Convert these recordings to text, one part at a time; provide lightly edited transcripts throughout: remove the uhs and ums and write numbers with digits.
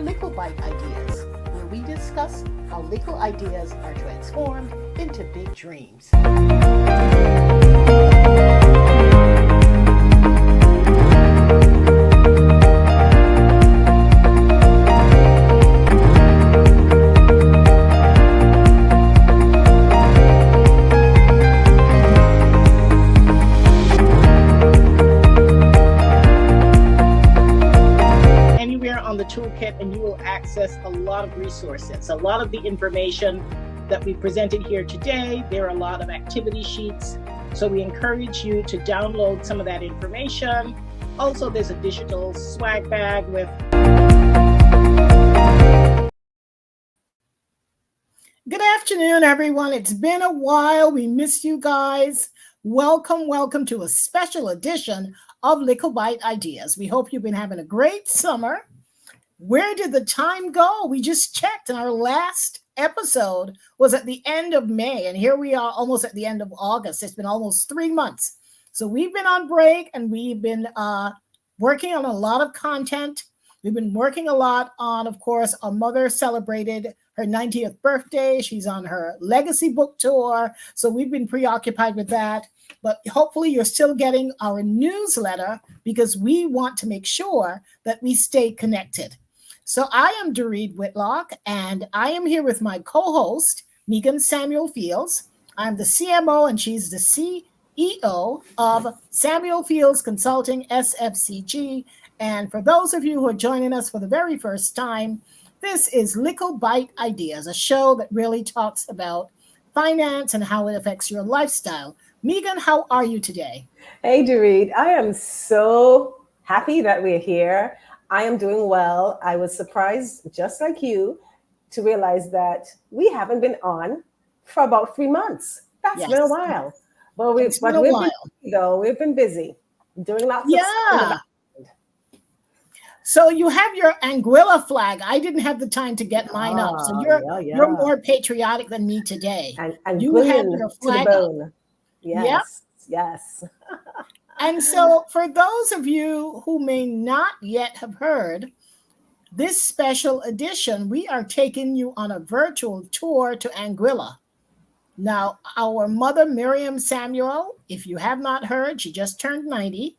Little Bite Ideas, where we discuss how little ideas are transformed into big dreams. On the toolkit, and you will access a lot of resources. A lot of the information that we presented here today, there are a lot of activity sheets, so we encourage you to download some of that information. Also, there's a digital swag bag with Good afternoon, everyone. It's been a while. We miss you guys. Welcome to a special edition of Little Bite Ideas. We hope you've been having a great summer. Where did the time go? We just checked, and our last episode was at the end of May, and here we are almost at the end of August. It's been almost 3 months. So we've been on break, and we've been working on a lot of content. We've been working a lot on, of course, our mother celebrated her 90th birthday. She's on her legacy book tour, so we've been preoccupied with that. But hopefully you're still getting our newsletter because we want to make sure that we stay connected. So I am Doreed Whitlock, and I am here with my co-host, Miriam Samuel Fields. I'm the CMO, and she's the CEO of Samuel Fields Consulting, SFCG. And for those of you who are joining us for the very first time, this is Little Bite Ideas, a show that really talks about finance and how it affects your lifestyle. Megan, how are you today? Hey, Doreed. I am so happy that we're here. I am doing well. I was surprised, just like you, to realize that we haven't been on for about 3 months. That's been a while. Well, we've been busy doing lots of stuff. So you have your Anguilla flag. I didn't have the time to get mine up. So you're more patriotic than me today. And you have your flag to the bone. Yes. And so for those of you who may not yet have heard, this special edition, we are taking you on a virtual tour to Anguilla. Now, our mother, Miriam Samuel, if you have not heard, she just turned 90.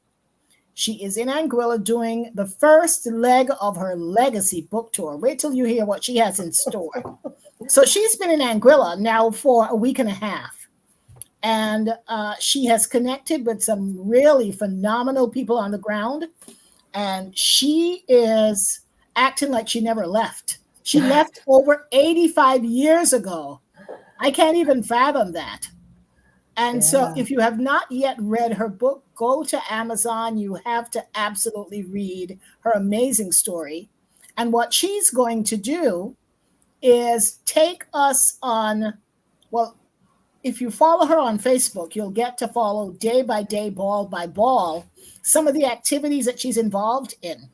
She is in Anguilla doing the first leg of her legacy book tour. Wait till you hear what she has in store. So she's been in Anguilla now for a week and a half. And she has connected with some really phenomenal people on the ground. And she is acting like she never left. She left over 85 years ago. I can't even fathom that. And so if you have not yet read her book, go to Amazon. You have to absolutely read her amazing story. And what she's going to do is take us on, well, if you follow her on Facebook, you'll get to follow day by day, ball by ball, some of the activities that she's involved in.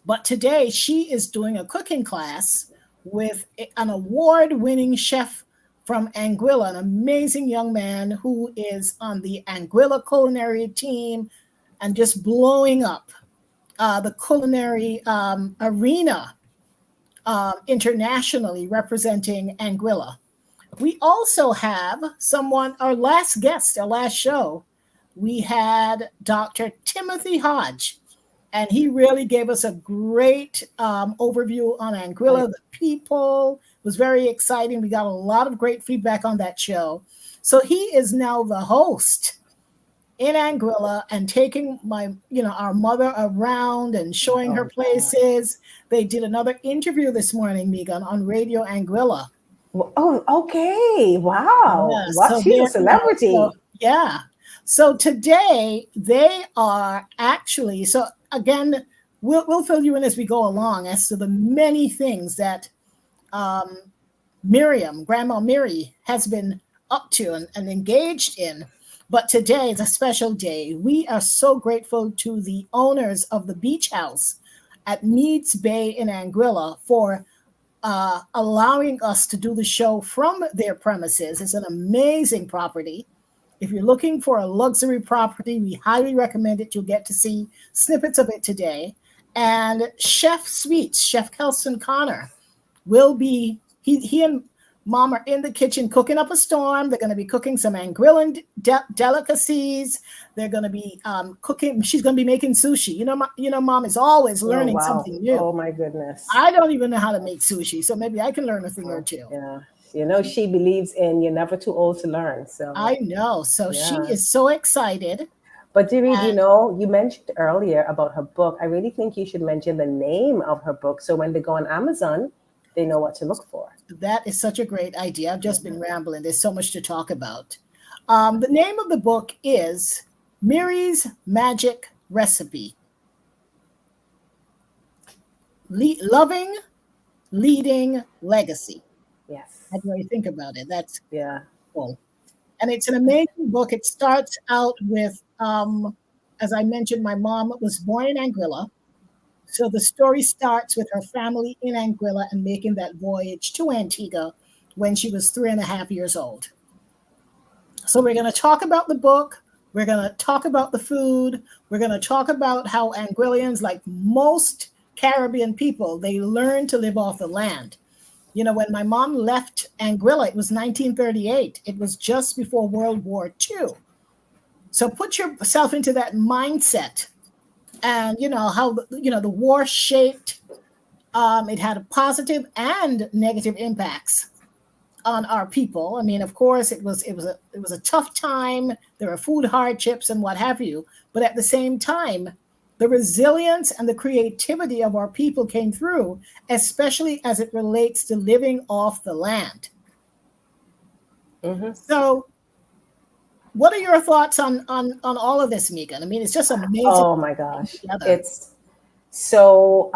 But today she is doing a cooking class with an award-winning chef from Anguilla, an amazing young man who is on the Anguilla culinary team and just blowing up the culinary arena internationally, representing Anguilla. We also have someone, our last guest, our last show, we had Dr. Timothy Hodge, and he really gave us a great overview on Anguilla, the people. It was very exciting. We got a lot of great feedback on that show. So he is now the host in Anguilla and taking our mother around and showing her places. They did another interview this morning, Megan, on Radio Anguilla. Oh, okay. Wow. Yeah, what? She's a celebrity. So today they are actually, so again, we'll fill you in as we go along as to the many things that Grandma Mirie, has been up to and engaged in. But today is a special day. We are so grateful to the owners of the beach house at Mead's Bay in Anguilla for allowing us to do the show from their premises. It's an amazing property. If you're looking for a luxury property, we highly recommend it. You'll get to see snippets of it today. And Chef Sweets, Chef Kelston Connor, will be he and mom are in the kitchen cooking up a storm. They're going to be cooking some Anguillan delicacies. They're going to be cooking. She's going to be making sushi. Mom is always Oh, learning wow. something new. Oh, my goodness. I don't even know how to make sushi, so maybe I can learn a thing or Oh, two. yeah. You know, she believes in you're never too old to learn. So, I know. So she yeah. is so excited. But Diri, And you mentioned earlier about her book. I really think you should mention the name of her book so when they go on Amazon, they know what to look for. that is such a great idea. I've just been Yeah. rambling. There's so much to talk about. The name of the book is Mirie's Magic Recipe. Loving, Leading, Legacy. How Yes. do I think about it? That's Yeah. cool. And it's an amazing book. It starts out with, as I mentioned, my mom was born in Anguilla. So the story starts with her family in Anguilla and making that voyage to Antigua when she was 3.5 years old. So we're going to talk about the book. We're going to talk about the food. We're going to talk about how Anguillians, like most Caribbean people, they learn to live off the land. When my mom left Anguilla, it was 1938. It was just before World War II. So put yourself into that mindset, and how the war shaped. It had positive and negative impacts on our people. I mean, of course, it was a tough time. There were food hardships and what have you. But at the same time, the resilience and the creativity of our people came through, especially as it relates to living off the land. Hmm. So, what are your thoughts on all of this, Megan? I mean, it's just amazing Oh, my gosh. together. It's so,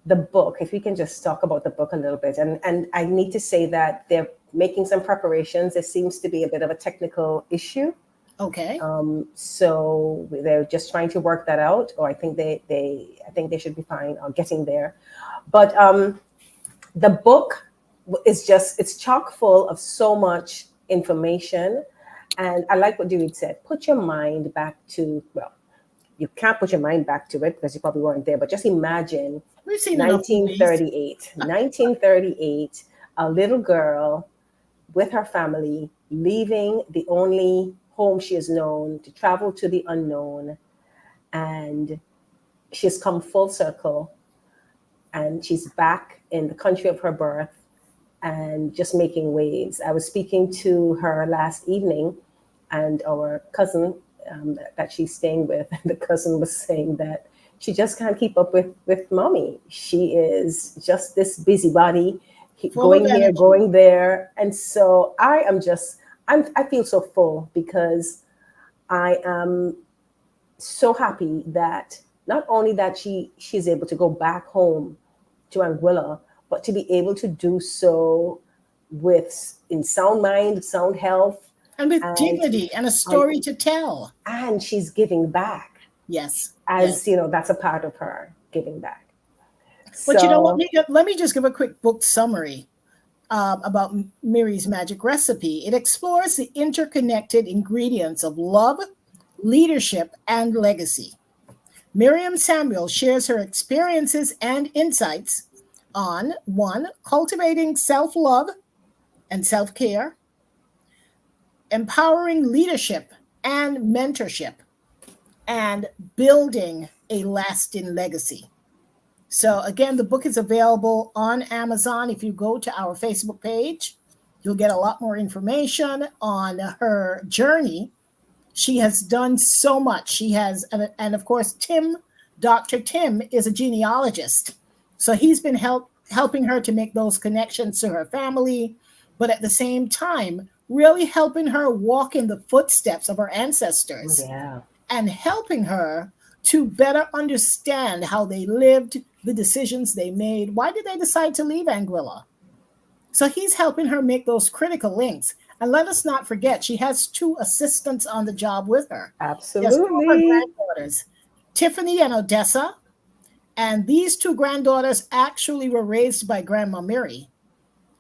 the book, if we can just talk about the book a little bit. And I need to say that they're making some preparations. There seems to be a bit of a technical issue. Okay. So they're just trying to work that out, or I think they should be fine on getting there. But the book is just it's chock full of so much information, and I like what David said. Put your mind back to you can't put your mind back to it because you probably weren't there, but just imagine We've seen enough movies. 1938. 1938, a little girl with her family, leaving the only home she has known to travel to the unknown. And she's come full circle and she's back in the country of her birth and just making waves. I was speaking to her last evening, and our cousin that she's staying with, the cousin was saying that she just can't keep up with mommy. She is just this busybody, Full of going here, energy. going there, and so I feel so full because I am so happy that not only that she's able to go back home to Anguilla, but to be able to do so with in sound mind, sound health, And with and dignity and a and, story to tell. and she's giving back Yes. as Yes. that's a part of her giving back. But you know what? So Let me just give a quick book summary about Mirie's Magic Recipe. It explores the interconnected ingredients of love, leadership, and legacy. Miriam Samuel shares her experiences and insights on one, cultivating self love and self care, empowering leadership and mentorship, and building a lasting legacy. So, again, the book is available on Amazon. If you go to our Facebook page, you'll get a lot more information on her journey. She has done so much. She has, and of course, Dr. Tim is a genealogist. So he's been helping her to make those connections to her family, but at the same time, really helping her walk in the footsteps of her ancestors yeah, and helping her to better understand how they lived, the decisions they made. Why did they decide to leave Anguilla? So he's helping her make those critical links. And let us not forget, she has two assistants on the job with her. She has two of her absolutely. granddaughters, Tiffany and Odessa. And these two granddaughters actually were raised by Grandma Mirie.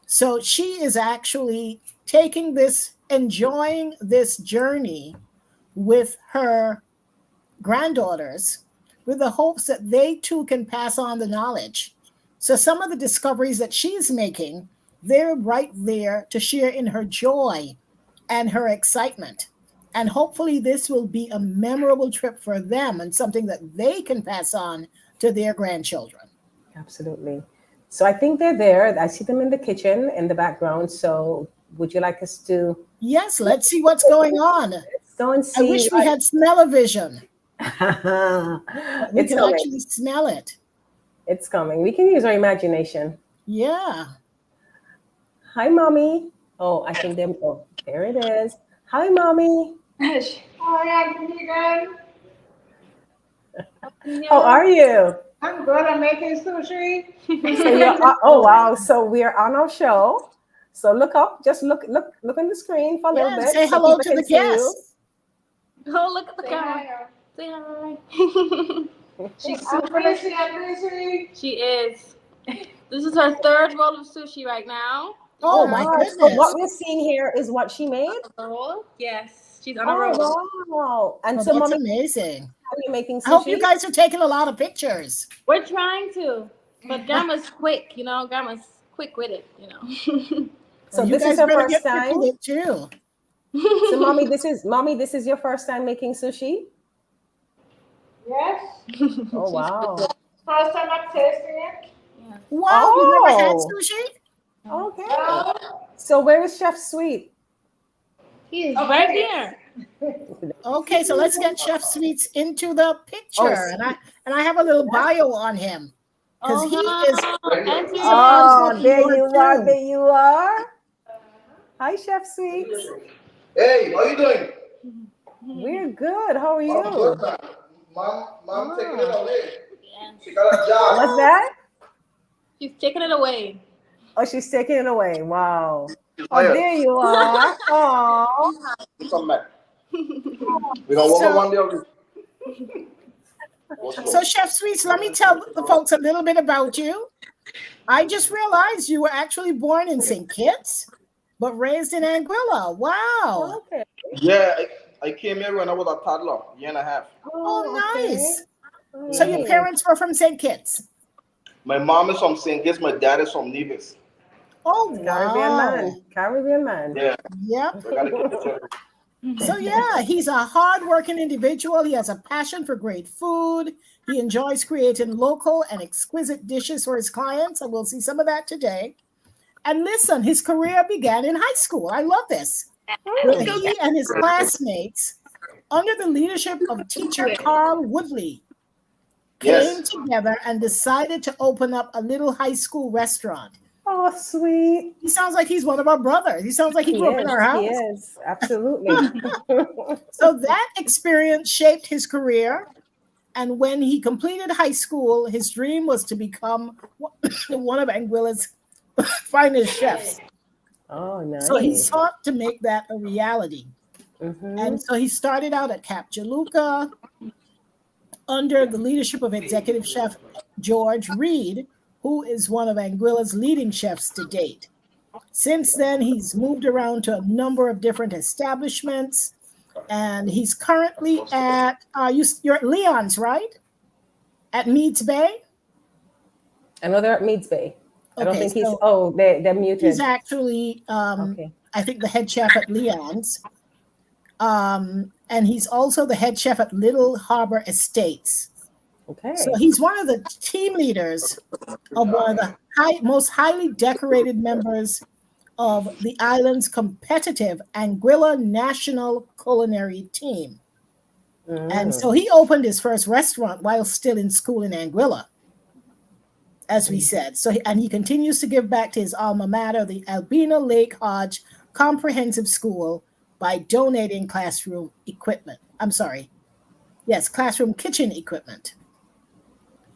So she is actually enjoying this journey with her granddaughters, with the hopes that they too can pass on the knowledge. So some of the discoveries that she's making, they're right there to share in her joy and her excitement. And hopefully, this will be a memorable trip for them and something that they can pass on to their grandchildren. Absolutely. So I think they're there. I see them in the kitchen in the background. So would you like us to Yes, let's see what's going on. let's go and I see? wish we had smell-o-vision. We It's can coming. actually smell it. It's coming. We can use our imagination. Yeah. Hi, mommy. Oh, I think them. Oh, there it is. Hi, mommy. Hi, Anguillian. How are you? I'm good. I'm making sushi. So you're. Oh wow. So we're on our show. So look up. Just look on the screen for a little Yeah, bit. say so hello people to can the see you. guests. Oh, look at the Say camera. hi. Say hi. She's super busy. I'm busy. She is. This is her third roll of sushi right now. Oh Oh my gosh. So goodness. what we're seeing here is what she made. A roll? Yes, she's on a roll. Oh wow. And Oh, so, that's mommy, amazing. are you making I hope you sushi? guys are taking a lot of pictures. We're trying to, but Grandma's quick, Grandma's quick with it, So You this guys is her better first get quick time. with it too. So mommy, this is your first time making sushi? Yes. Oh wow. First time I'm tasting it. Wow, you never had Oh. sushi? Okay. Oh, So where is Chef Sweet? He's right here. Okay, so let's get Chef Sweets into the picture. Oh, And I have a little bio on him. Because he is Auntie Oh, Rose. there you are. too. There you are. Hi, Chef Sweet. Hey, how you doing? We're good. How are I'm you? good, man. Mom taking it away. She got a job. What's that? She's taking it away. Oh, she's taking it away. Wow. She's Oh, hired. there you are. Oh. You come back. We gonna work on one day of it. So, Chef Sweets, let me tell the folks a little bit about you. I just realized you were actually born in St. Kitts, but raised in Anguilla. Wow. Okay. Yeah, I came here when I was a toddler, year and a half. Oh, okay. nice. So, your parents were from St. Kitts? My mom is from St. Kitts, my dad is from Nevis. Oh, Caribbean wow. man. Caribbean man. Yeah, Yep. I gotta keep it together. So yeah, he's a hardworking individual. He has a passion for great food. He enjoys creating local and exquisite dishes for his clients, and we'll see some of that today. And listen, his career began in high school. I love this. Where he and his classmates, under the leadership of teacher Carl Woodley, came Yes. together and decided to open up a little high school restaurant. Oh, sweet. He sounds like he's one of our brothers. He sounds like he grew up in our house. He is. Absolutely. So that experience shaped his career. And when he completed high school, his dream was to become one of Anguilla's finest chefs. Oh, nice. So he sought to make that a reality. Mhm. And so he started out at Cap Juluca under the leadership of executive chef George Reed, who is one of Anguilla's leading chefs to date. Since then, he's moved around to a number of different establishments, and he's currently at you're at Leon's, right? At Mead's Bay. I know they're at Meads Bay. I don't Okay, think he's. so Oh, they're muted. he's actually, Okay. I think, the head chef at Leon's, and he's also the head chef at Little Harbor Estates. Okay. So he's one of the team leaders of one of the most highly decorated members of the island's competitive Anguilla National Culinary Team. And so he opened his first restaurant while still in school in Anguilla, as we said. So, and he continues to give back to his alma mater, the Albina Lake Hodge Comprehensive School, by donating classroom equipment. I'm sorry. Yes, classroom kitchen equipment.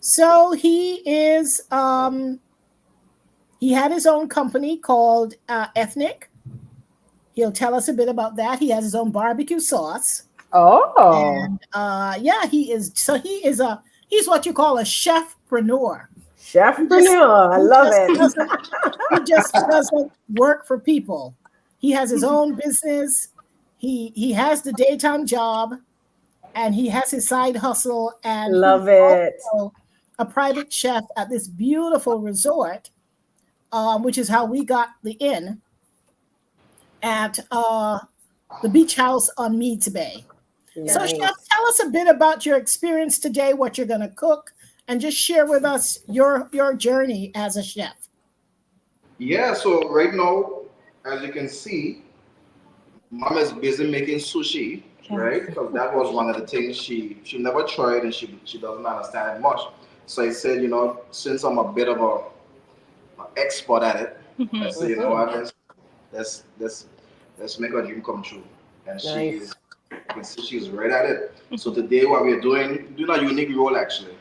So he is, he had his own company called Ethnic. He'll tell us a bit about that. He has his own barbecue sauce. Oh. And yeah, he's what you call a chefpreneur. Chefpreneur. I love it. He just doesn't work for people. He has his own business. He has the daytime job, and he has his side hustle, and he's Love it. also a private chef at this beautiful resort, which is how we got the inn at the beach house on Mead's Bay. So, Nice. Chef, tell us a bit about your experience today, what you're going to cook, and just share with us your journey as a chef. Yeah, so right now, as you can see, mom is busy making sushi, right? Because that was one of the things she never tried and she doesn't understand it much. So I said, since I'm a bit of an expert at it, I said, you know what, let's let's let's make her dream come true. And Nice. you can see she's right at it. So today what we're doing a unique roll actually.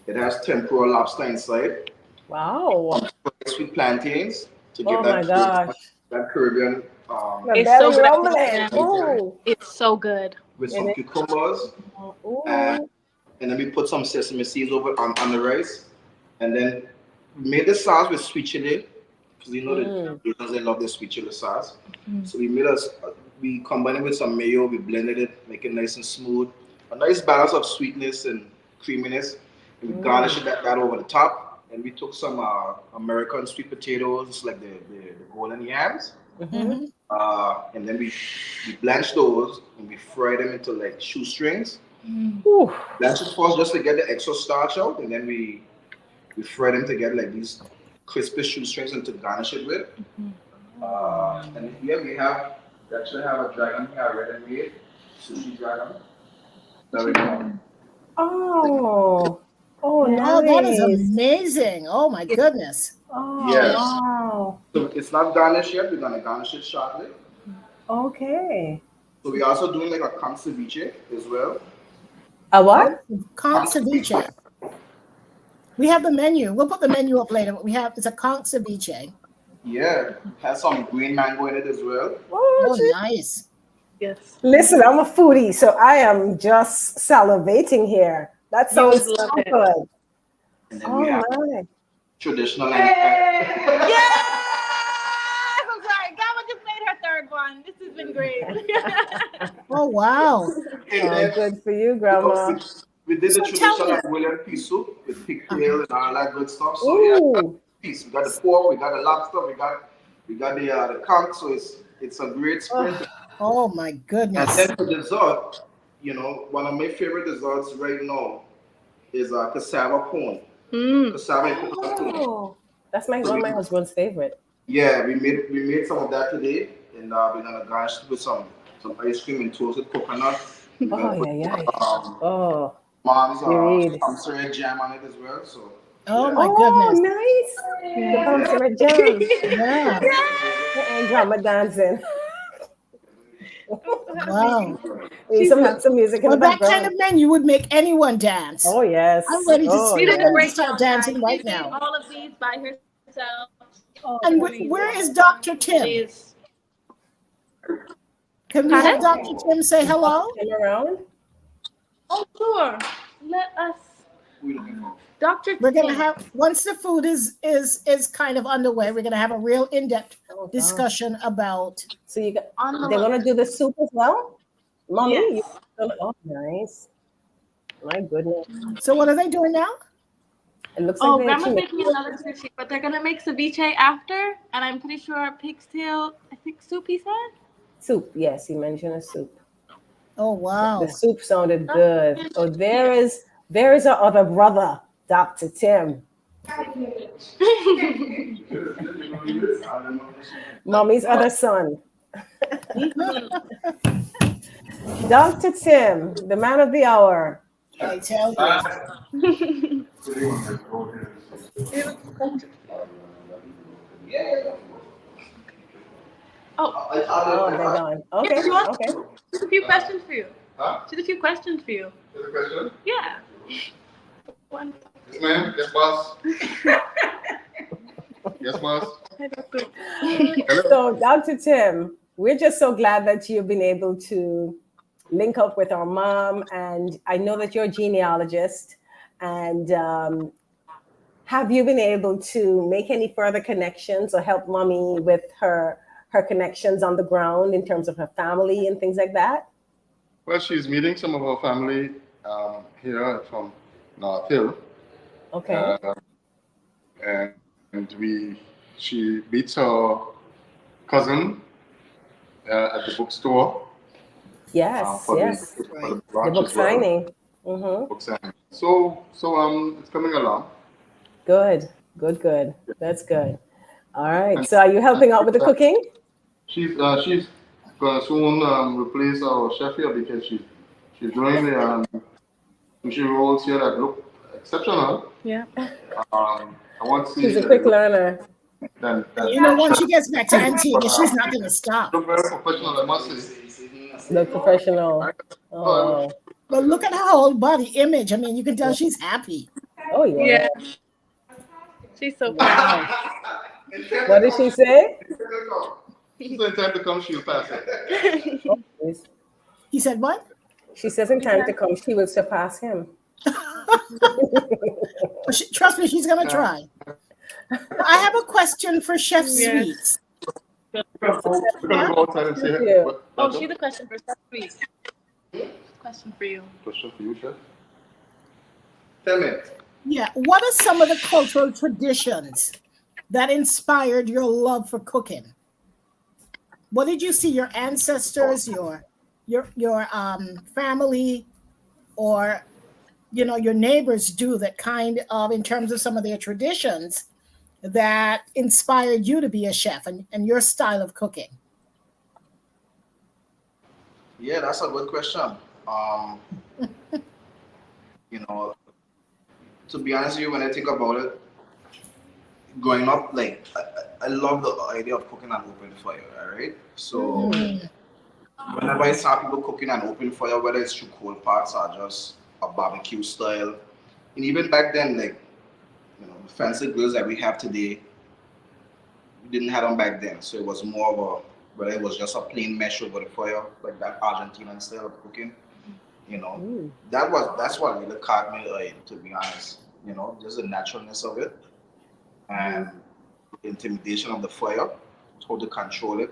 It has tempura lobster inside, Wow. sweet plantains to give Oh my gosh. that Caribbean My It's belly so good. rumbling. Ooh. It's so good. with And some it, cucumbers, and, ooh. and then we put some sesame seeds over on the rice, and then we made the sauce with sweet chili because the Asians they love their sweet chili sauce. So we combined it with some mayo, we blended it, make it nice and smooth, a nice balance of sweetness and creaminess, and we garnished that over the top. And we took some American sweet potatoes, like the golden yams, Mm-hmm. and then we blanched those and we fried them into like shoestrings. Ooh. Blanch it first just to get the extra starch out, and then we fry them together like these crispy shoestrings and to garnish it with. And here we actually have a dragon here, red and made sushi dragon. There we go. Oh. Oh, Oh, that is nice. amazing. Oh, my goodness. Oh, Yes. wow. So it's not garnished yet. We're gonna garnish it shortly. Okay. So we're also doing like a conch ceviche as well. A what? Conch ceviche. We have the menu. We'll put the menu up later. But it's a conch ceviche. Yeah, has some green mango in it as well. Oh, Oh, nice. Yes. listen, I'm a foodie, so I am just salivating here. That You would sounds love so it. good. And then Oh we have my. traditional Yes! I'm sorry. Gamma just made her third one. This has been great. Oh, wow. and Oh, then good for you, Grandma. we did the So tell traditional me. Anguillian pea soup with pigtail and all that good stuff. So yeah, Ooh. piece. We got the pork, we got the lobster, we got the conch. So it's a great spread. Oh, Oh, my And goodness. then for dessert, one of my favorite desserts right now is cassava pone. Cassava and coconut pone. oh. That's one So of my husband's favorite. yeah, we made some of that today, and we're gonna garnish it with some ice cream and toasted coconut. We're Oh, gonna put yeah, yeah. um, Oh, mom's you read. pommes jam on it as well. So Oh, yeah. my Oh, goodness. nice. The Yeah. pumpkin jam. Yeah. And Grandma dancing. Wow. Need some music in the Well, that kind background. of menu would make anyone dance. Oh, yes. I'm ready to, Oh, She did I'm a yes. ready to great start job, guys. dancing right She made now. all of these by herself. Oh, And that's where is Dr. Tim? She's Can we have Dr. Tim say hello? Come around. oh sure. Let us We're looking for. Dr. We're gonna Tim. have once the food is kind of underway, we're gonna have a real in-depth Oh, gosh. discussion about So you got, On the they're look. gonna do the soup as well, Mommy. Yes. Oh, nice. My goodness. so what are they doing now? It looks Oh, like Grandma's making another sushi, but they're gonna make ceviche after, and I'm pretty sure pig's tail, I think soup he said. soup. Yes, he mentioned a soup. Oh wow. The soup sounded good. Oh, there is our other brother, Dr. Tim. Mommy's other son. Dr. Tim, the man of the hour. I tell you. Oh, Oh, they're gone. Okay, yeah, she wants okay. just a few questions for you. Huh? Just a few questions for you. Is a question? Yeah. One. Yes, ma'am. Yes, boss. Yes, boss. So, Dr. Tim, we're just so glad that you've been able to link up with our mom. And I know that you're a genealogist. And have you been able to make any further connections or help mommy with her connections on the ground in terms of her family and things like that? Well, she's meeting some of her family here from North Hill. Okay. And she meets her cousin at the bookstore. Yes, For yes. the Right. The launch book as well. signing. Mm-hmm. Book signing. So it's coming along. Good, good, good. That's good. All right. So are you helping out with the cooking? She's gonna soon replace our chef here because she's doing the sushi rolls here that look exceptional. Yeah. I want to see She's a that quick they learner. then You know, once she gets back to Antigua, she's not going to stop. look very professional, I must say. Look professional. Right? Oh, wow. But look at her whole body image. I mean, you can tell she's happy. Oh, yeah. Yeah. She's so funny. Wow. What did she say? She said, "Time to come, she'll pass it." Oh, please. He said, what? She says in time to come, she will surpass him. Trust me, she's going to try. I have a question for Chef Yes. Sweets. We're gonna go outside and say, Thank you. Oh, she's a question for Sweet. Question for you. Question for you, chef. Tell me. Yeah. What are some of the cultural traditions that inspired your love for cooking? What did you see your ancestors, your family, or your neighbors do that kind of, in terms of some of their traditions, that inspired you to be a chef and your style of cooking? Yeah, that's a good question. To be honest with you, when I think about it, growing up, like I love the idea of cooking an open fire, all right? So whenever I saw people cooking an open fire, whether it's through coal pots or just a barbecue style, and even back then, like the fancy grills that we have today, we didn't have them back then. So it was more of a, whether it was just a plain mesh over the fire, like that Argentinian style of cooking. That's what really caught me, to be honest. Just the naturalness of it and the intimidation of the fire, how to control it,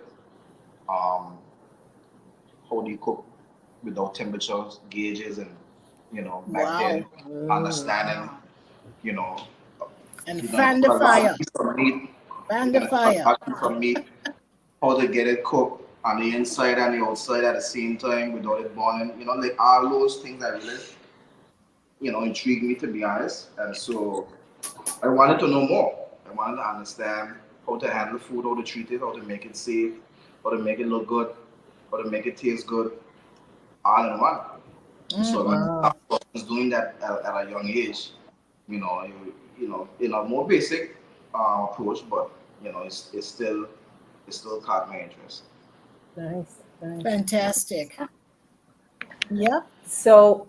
how do you cook without temperatures, gauges, and back then understanding, And fan the fire. Fan the fire. From meat, how to get it cooked on the inside and the outside at the same time without it burning. Like all those things that really, intrigued me, to be honest. And so I wanted to know more. I wanted to understand how to handle food, how to treat it, how to make it safe, how to make it look good, how to make it taste good, all in one. So I was doing that at a young age. In a more basic approach, but it still caught my interest. Nice. Fantastic. Yep. So,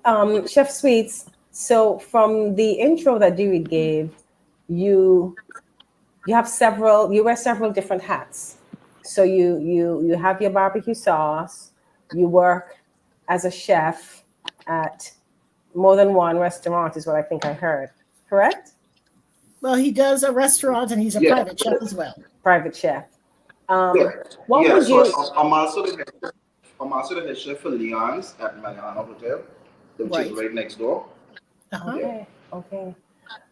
Chef Sweets, so from the intro that Dewey gave, you wear several different hats. So you have your barbecue sauce, you work as a chef at more than one restaurant is what I think I heard, correct? Well, he does a restaurant and he's a private chef as well. Private chef. What would so you... I'm also the head chef for Leon's at Mariana Hotel, which is right next door. Okay.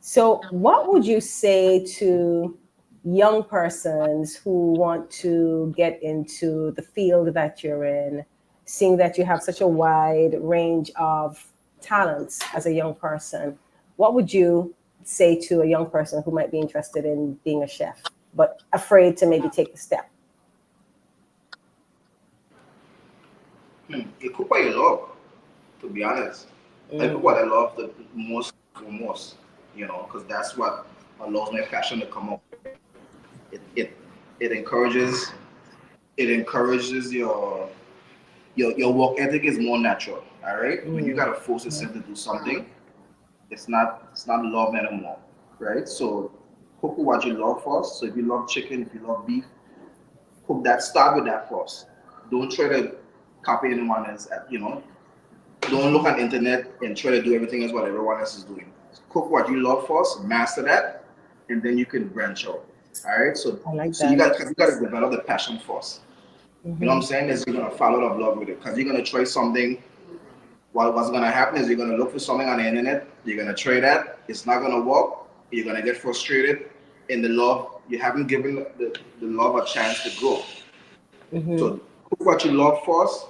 So what would you say to young persons who want to get into the field that you're in, seeing that you have such a wide range of talents as a young person? What would you say to a young person who might be interested in being a chef, but afraid to maybe take the step? You cook what you love, to be honest. I cook what I love the most, because that's what allows my passion to come up. It encourages your work ethic is more natural. All right, when you gotta force yourself to do something, it's not love anymore, right? So cook what you love first. So if you love chicken, if you love beef, cook that. Start with that first. Don't try to copy anyone else. Don't look on the internet and try to do everything as what everyone else is doing. Cook what you love first, master that, and then you can branch out. All right. So you got to develop the passion first. You know what I'm saying? Is you're gonna follow up love with it, because you're gonna try something what's gonna happen is you're gonna look for something on the internet, you're gonna try that, it's not gonna work, you're gonna get frustrated, and the love you haven't given the love a chance to grow. So put what you love first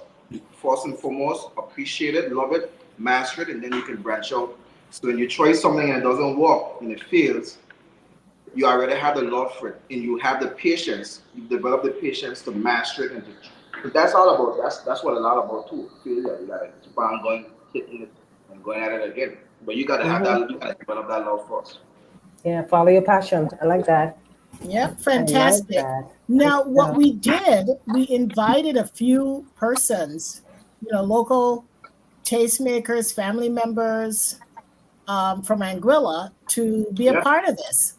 and foremost, appreciate it, love it, master it, and then you can branch out. So when you try something and it doesn't work and it fails, you already have the love for it and you have the patience. You develop the patience to master it and to. But that's all about. That's what a lot about too. Failure. You gotta keep on going, hitting it, and going at it again. But you gotta have that. You gotta develop that love first. Yeah, follow your passion. I like that. Yep, I like fantastic. that. Now, what we did, we invited a few persons, local tastemakers, family members from Anguilla to be a Yeah. part of this.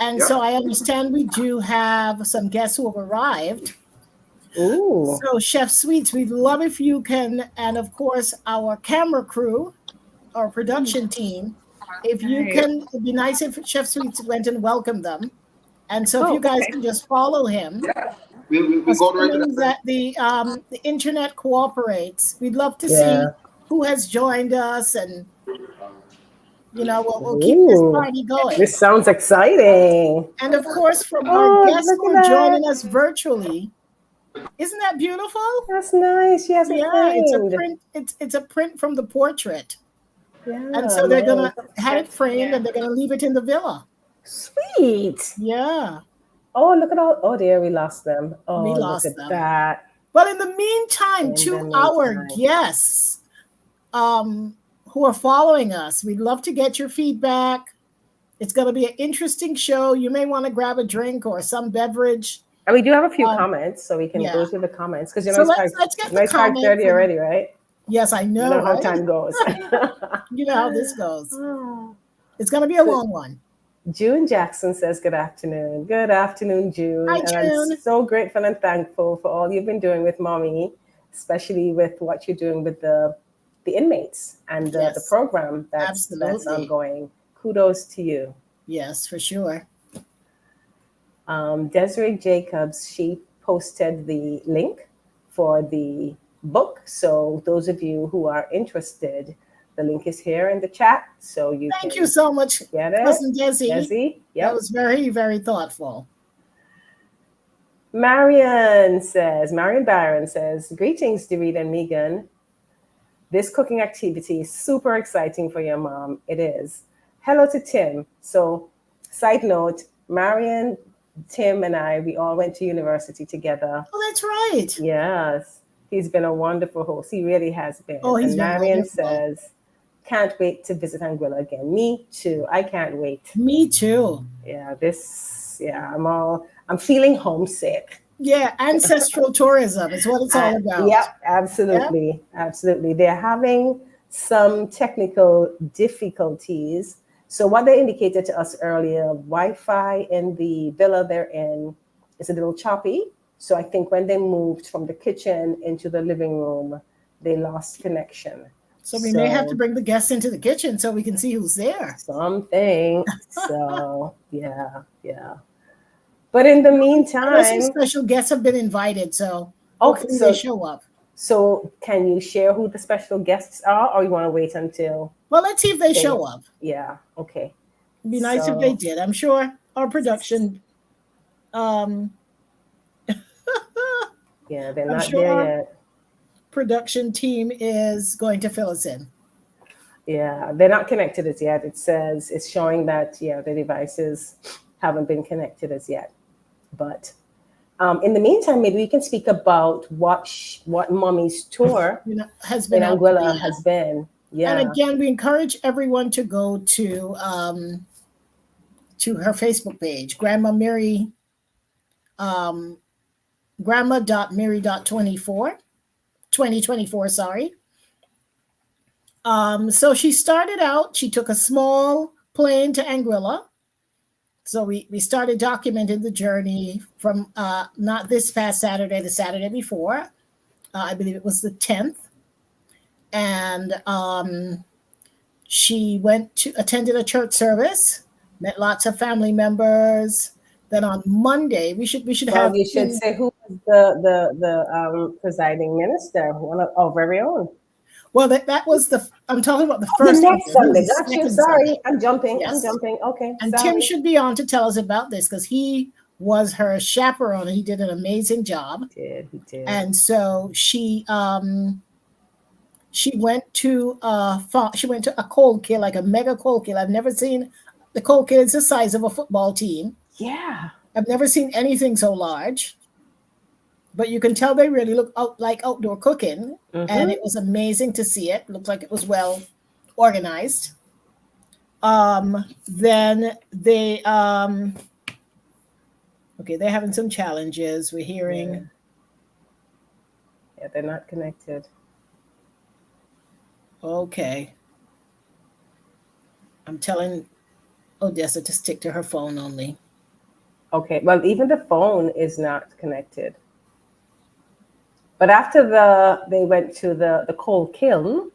And Yeah. so I understand we do have some guests who have arrived. Ooh. So, Chef Sweets, we'd love if you can, and of course, our camera crew, our production team, if you can, it'd be nice if Chef Sweets went and welcomed them. And so, if you guys can just follow him, We go right to assuming that. that the internet cooperates, we'd love to see Yeah. who has joined us, and we'll keep this Ooh. party going. This sounds exciting. And of course, from our Oh, guests look who at are joining that. us virtually, isn't that beautiful? That's nice. She has it Yeah, it's a framed. print. It's a print from the portrait, Yeah, and so they're nice. gonna have it framed, and they're gonna leave it in the villa. Sweet. Yeah, Oh, look at all. Oh, dear, we lost them. Oh, we look lost at them. that. But in the meantime, In to the our meantime. guests who are following us, we'd love to get your feedback. It's going to be an interesting show. You may want to grab a drink or some beverage. And we do have a few comments, so we can yeah. go through the comments because So let's get the it's comments. 5:30 already, right? Yes, I You know, know how right? time goes. You know how this goes. It's going to be a long one. June Jackson says, good afternoon. Good afternoon, June. Hi, and June. I'm so grateful and thankful for all you've been doing with Mommy, especially with what you're doing with the inmates and the Yes, program that's absolutely. ongoing. Kudos to you. Yes, for sure. Desiree Jacobs, she posted the link for the book. So those of you who are interested, the link is here in the chat. So Thank you so much, get it. Cousin Desi. Desi, yep. That was very, very thoughtful. Marion Barron says, greetings, Dorit and Megan. This cooking activity is super exciting for your mom. It is. Hello to Tim. So, side note, Marion, Tim, and I, we all went to university together. Oh, that's right. Yes. He's been a wonderful host. He really has been. Oh, he's and been Marion wonderful. says, can't wait to visit Anguilla again. Me too. I can't wait. Me too. Yeah, I'm feeling homesick. Yeah, ancestral tourism is what it's all about. Yeah, absolutely. Yep. Absolutely. They're having some technical difficulties. So what they indicated to us earlier, Wi-Fi in the villa they're in is a little choppy. So I think when they moved from the kitchen into the living room, they lost connection. So we may have to bring the guests into the kitchen so we can see who's there. Something. So yeah. But in the meantime, some special guests have been invited, so hopefully they show up. So can you share who the special guests are, or you want to wait until? Well, let's see if they show up. Yeah. Okay. It'd be nice if they did. I'm sure our production. Yeah, they're not there yet. Production team is going to fill us in. Yeah, they're not connected as yet. It's showing that the devices haven't been connected as yet. But in the meantime, maybe we can speak about what Mommy's tour has been in Anguilla has been. Yeah. And again, we encourage everyone to go to her Facebook page, Grandma Mirie, grandma.mirie.24, 2024, sorry. So she started out, she took a small plane to Anguilla. So we started documenting the journey from not this past Saturday, the Saturday before. I believe it was the 10th. And she attended a church service, met lots of family members. Then on Monday, we should have. You should say who was the presiding minister, one of our very own. Well, that was I'm talking about the Oh, the first next Sunday. This Sunday. is the Got you. second Sorry. Sunday. I'm jumping. I'm Yes. jumping. Okay. And Sorry. Tim should be on to tell us about this because he was her chaperone and he did an amazing job. He did. And so she went to a cold kill, like a mega cold kill. I've never seen the cold kill is the size of a football team. Yeah. I've never seen anything so large. But you can tell they really look like outdoor cooking, and it was amazing to see it. Looked like it was well organized. Then they okay, they're having some challenges. We're hearing. Yeah, they're not connected. Okay. I'm telling Odessa to stick to her phone only. Okay, well, even the phone is not connected. But after they went to the coal kiln,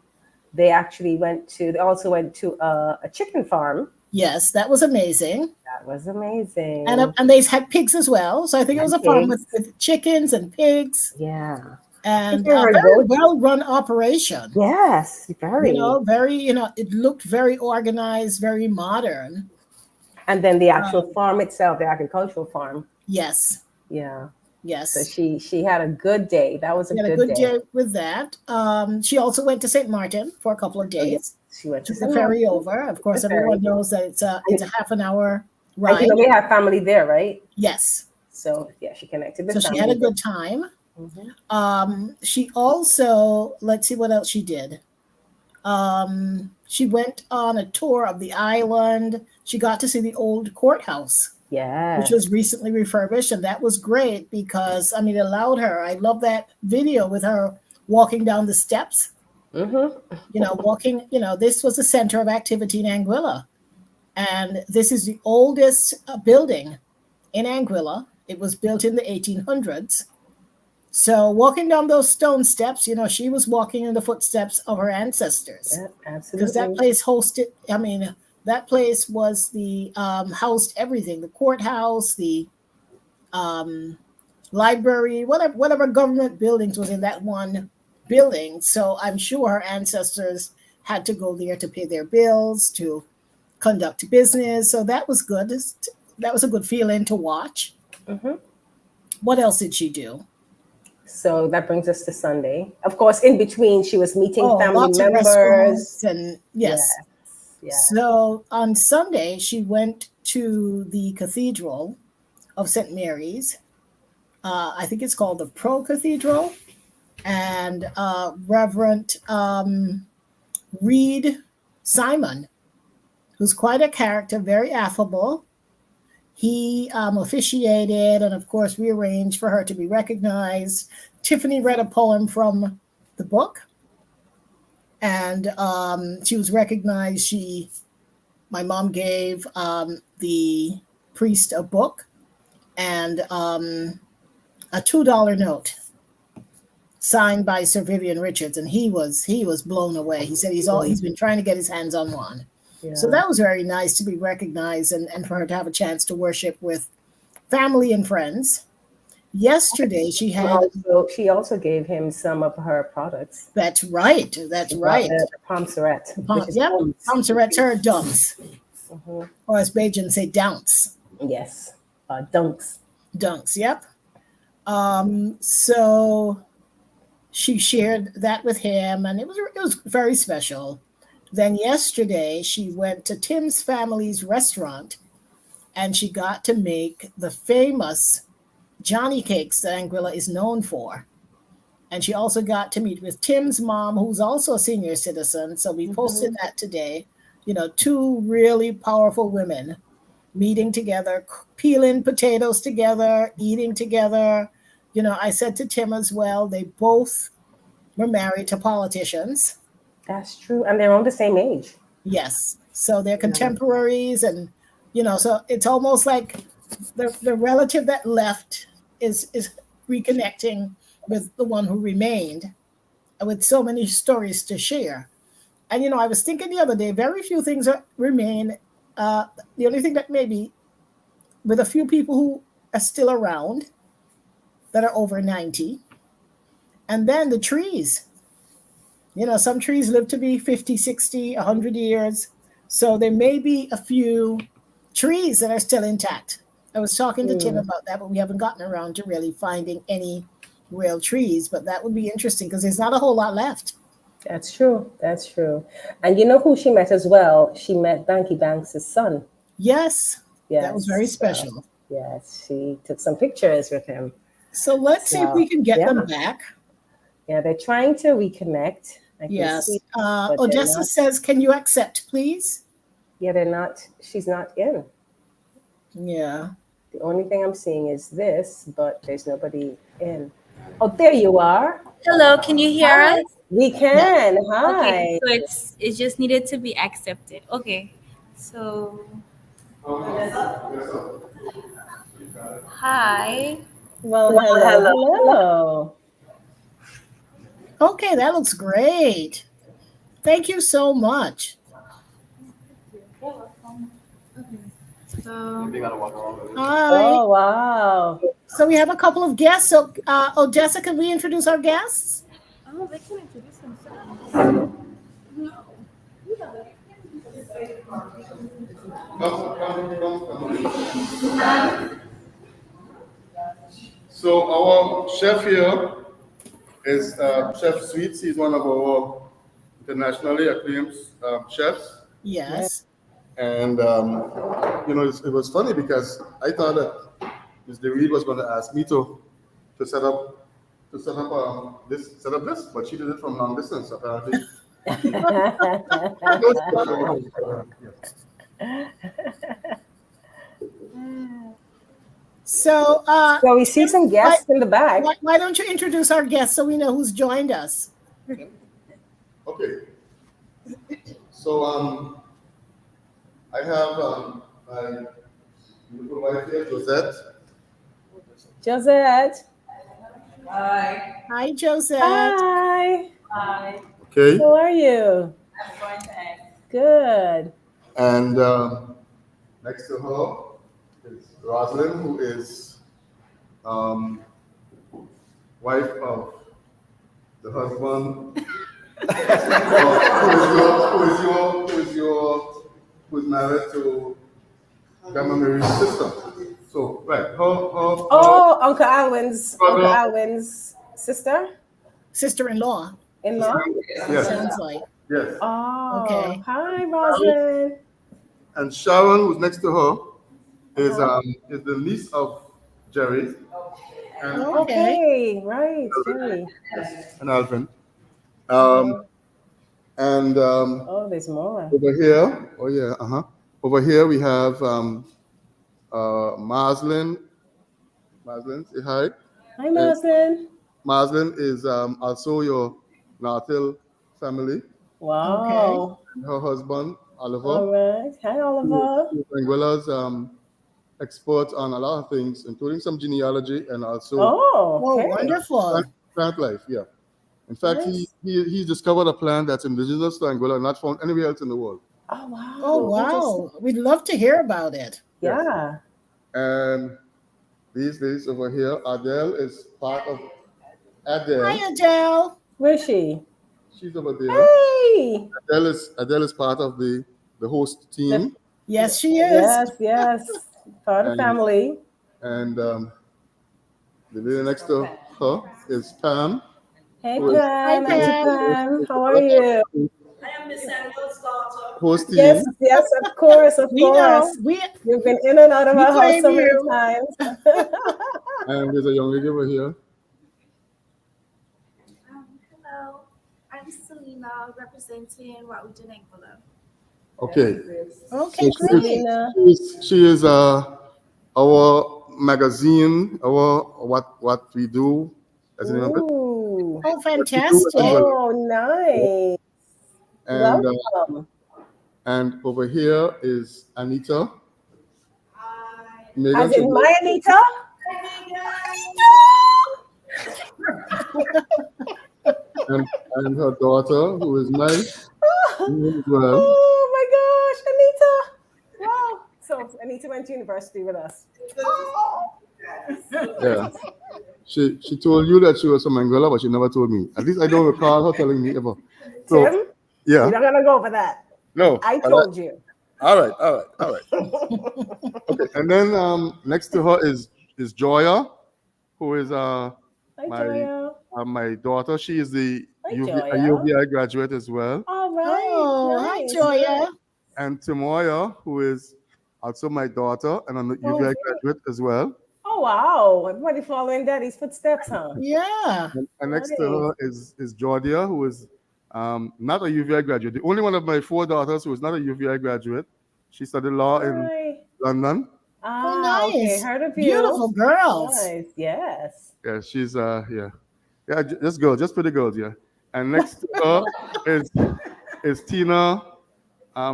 they also went to a chicken farm. Yes, that was amazing. That was amazing. And they had pigs as well. So I think it was a farm with chickens and pigs. Yeah. And a very well-run operation. Yes, very. It looked very organized, very modern. And then the actual farm itself, the agricultural farm. Yes. Yeah. Yes. So she had a good day. That was a good day with that. She also went to St. Martin for a couple of days. She went to the ferry over. Of course, everyone knows that it's a half an hour ride. And we have family there, right? Yes. So yeah, she connected. So she had a good time. She also, let's see what else she did. She went on a tour of the island. She got to see the old courthouse. Yeah. Which was recently refurbished. And that was great because, it allowed her. I love that video with her walking down the steps. Walking, this was the center of activity in Anguilla. And this is the oldest building in Anguilla. It was built in the 1800s. So walking down those stone steps, she was walking in the footsteps of her ancestors. Yeah, absolutely. Because that place hosted, that place was the housed everything, the courthouse, the library, whatever government buildings was in that one building. So I'm sure her ancestors had to go there to pay their bills, to conduct business. So that was good. That was a good feeling to watch. What else did she do? So that brings us to Sunday. Of course, in between, she was meeting family members. And yes. So on Sunday, she went to the Cathedral of St. Mary's. I think it's called the Pro Cathedral. And Reverend Reed Simon, who's quite a character, very affable. He officiated, and of course, we arranged for her to be recognized. Tiffany read a poem from the book, and she was recognized. My mom gave the priest a book and a $2 note signed by Sir Vivian Richards, and he was blown away. He said he's been trying to get his hands on one. Yeah. So that was very nice to be recognized and for her to have a chance to worship with family and friends. Yesterday, she also gave him some of her products. That's right. The Pomseret. Pomseret's her dunks. Or as Bajans say, dounce. Yes. Dunks. Dunks, yep. So she shared that with him, and it was very special. Then yesterday, she went to Tim's family's restaurant, and she got to make the famous Johnny cakes that Anguilla is known for. And she also got to meet with Tim's mom, who's also a senior citizen. So we posted that today. Two really powerful women meeting together, peeling potatoes together, eating together. I said to Tim as well, they both were married to politicians. That's true. And they're all the same age. Yes. So they're contemporaries. And, so it's almost like the relative that left is reconnecting with the one who remained with so many stories to share. And, I was thinking the other day, very few things remain. The only thing that maybe with a few people who are still around that are over 90. And then the trees. Some trees live to be 50, 60, 100 years. So there may be a few trees that are still intact. I was talking to Tim about that, but we haven't gotten around to really finding any real trees. But that would be interesting because there's not a whole lot left. That's true. That's true. And you know who she met as well? She met Banky Banks' son. Yes, Yes. that was very special. Yes, she took some pictures with him. So let's see if we can get them back. Yeah, they're trying to reconnect. Yes. But Odessa says, can you accept, please? Yeah, they're not. She's not in. Yeah. The only thing I'm seeing is this, but there's nobody in. Oh, there you are. Hello, can you hear us? We can. Hi. Okay, so it just needed to be accepted. Okay, so hi. Well, hello. Okay, that looks great. Thank you so much. So Hi. Oh, wow. So we have a couple of guests. So, Odessa, can we introduce our guests? oh, they can introduce themselves. So our chef here is Chef Sweets. He's one of our internationally acclaimed chefs. Yes. And it was funny because I thought that Mr. Reed was going to ask me to set up this, but she did it from long distance apparently. So we see some guests in the back. Why don't you introduce our guests so we know who's joined us? Okay. So I have my beautiful wife here, Josette. Josette. Hi. Hi, Josette. Hi. Hi. Okay. How are you? I'm fine, thanks. Good. And next to her is Rosalind, who is wife of the husband who's married to Grandma Mirie's sister. So right, Oh, Uncle Alwyn's sister? Sister-in-law. In-law? Yes. Sounds like. Yes. Oh, Okay. Hi, Rosalind. And Sharon, who's next to her, is the niece of Jerry. And, Okay, right, Jerry. and Alvin. There's more. Over here, over here we have Maslin. Maslin, say hi. Hi, Maslin. Maslin is also your Nartil family. Wow. Okay. And her husband, Oliver. All right. Hi, Oliver. Anguilla's expert on a lot of things, including some genealogy and also wonderful. plant life, yeah. In fact, he's discovered a plant that's indigenous to Anguilla and not found anywhere else in the world. Oh, wow. Oh, wow. We'd love to hear about it. Yeah. And these days over here, Adele is part of Adele. Hi, Adele. Where is she? She's over there. Hey. Adele is part of the host team. Yes, she is. Yes. Part of the family. And the lady next to her is Pam. Hey, Pam. Hi, Pam. How are you? I am Miss Samuel's daughter. Host team. Yes, of course. You've been in and out of our house so many times. And there's a young lady over here. Hello, I'm Selena, representing what we do in Anguilla. Okay. Okay, so great. She is our magazine, our what we do. As in Oh, fantastic. Oh, nice. And Welcome. and over here is Anita. As in my Anita? and her daughter, who is nice. Well. Oh my gosh, Anita! Wow. So Anita went to university with us. Yeah. She told you that she was from Anguilla, but she never told me. At least I don't recall her telling me ever. So, Tim, yeah. you're not gonna go for that. No. I told you. All right. Okay. And then next to her is Joya, who is Hi, my Joya. my daughter. She is the Hi, a Joya. UVI graduate as well. All right. Oh, hi, Nice. Joya. And Timoya, who is also my daughter and a Oh, UVI graduate as well. Oh, wow. Everybody following daddy's footsteps, huh? Yeah. And next to Nice. her is Jordia, who is not a UVI graduate. The only one of my 4 daughters who is not a UVI graduate. She studied law in Hi. London. Ah, Oh, okay. nice. Heard of you. Beautiful girls. Nice. Yes. Yeah, she's just girls, just pretty girls, yeah. And next to her is Tina,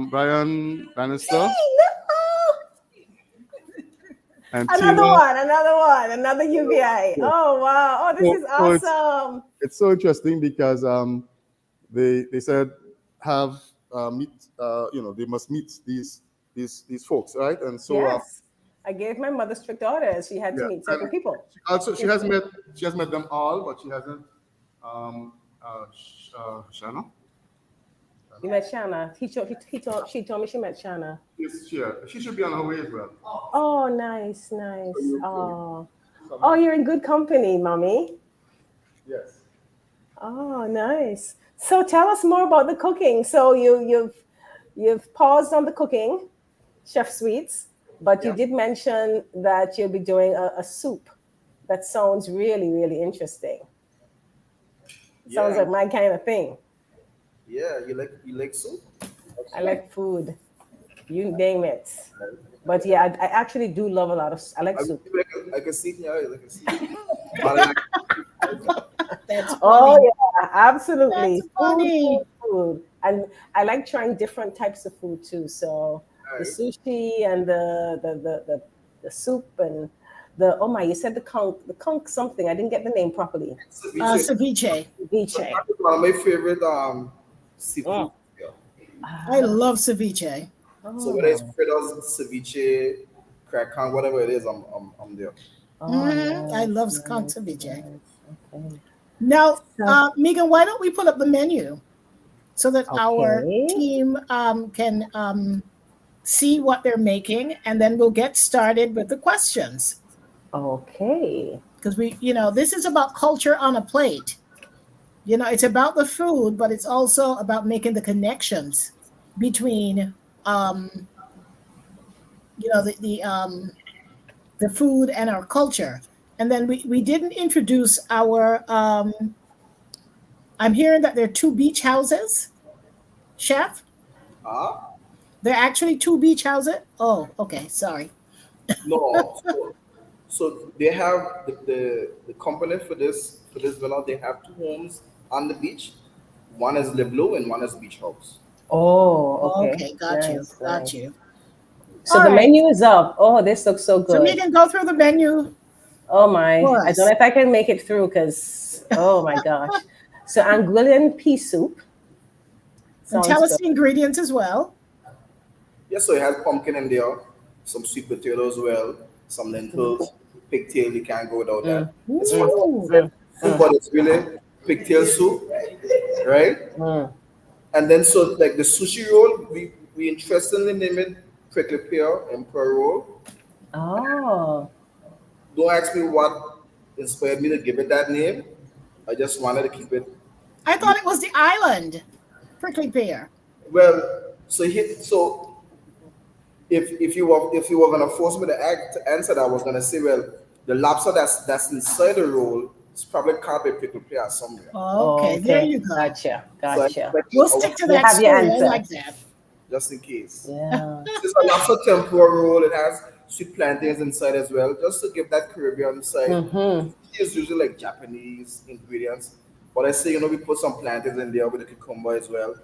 Brian Bannister, and Another UVI. Yeah. Oh, wow. Oh, this is So awesome. it's so interesting because they said have meet they must meet these folks, right? And so Yes. I gave my mother strict orders. She had to yeah, meet certain and people. also she has met them all, but she hasn't Shana. You met Shanna. She told me she met Shanna. Yes, she should be on her way as well. Oh, nice. Oh, you're in good company, mommy. Yes. Oh, nice. So tell us more about the cooking. So you've paused on the cooking, Chef Sweets, but you did mention that you'll be doing a soup. That sounds really, really interesting. Sounds like my kind of thing. Yeah, you like soup? I like food. You name it. But yeah, I actually do love a lot of. I like soup. I can see it in your eyes. I can see it. That's funny. Oh yeah, absolutely. That's funny. Food. And I like trying different types of food too. So the sushi and the soup and you said the conch something. I didn't get the name properly. Ceviche. Ceviche. One of my favorite seafood. Yeah. I love ceviche. So whether it's fritters, ceviche, crack con, whatever it is, I'm there. I love conch ceviche. Okay. Now, Megan, why don't we put up the menu so that our team can see what they're making, and then we'll get started with the questions. Okay. Because this is about culture on a plate. It's about the food, but it's also about making the connections between, the food and our culture. And then we didn't introduce our. I'm hearing that there are 2 beach houses, Chef. There are actually 2 beach houses. Oh, okay. Sorry. No. So they have the company for this villa. They have 2 homes on the beach. One is Le Bleu and one is Beach House. Oh, okay. Got you. So the menu is up. Oh, this looks so good. So we can go through the menu. Oh my! I don't know if I can make it through because my gosh. So Anguillian pea soup. And tell us the ingredients as well. Yes, so it has pumpkin in there, some sweet potato as well, some lentils, pigtail. You can't go without that. It's fun, but it's really pigtail soup, right? And then so like the sushi roll, we interestingly name it prickly pear emperor roll. Oh. Don't ask me what inspired me to give it that name. I just wanted to keep it. I thought it was the island, prickly pear. Well, so if you were gonna force me to answer that, I was gonna say, well, the lobster that's inside the roll is probably caught by prickly pear somewhere. Okay, there you go. Gotcha. So we'll stick to that story. I like that. Just in case. Yeah. It's a lobster tempura roll. It has sweet plantains inside as well, just to give that Caribbean side. It's usually like Japanese ingredients, but I say we put some plantains in there with the cucumber as well.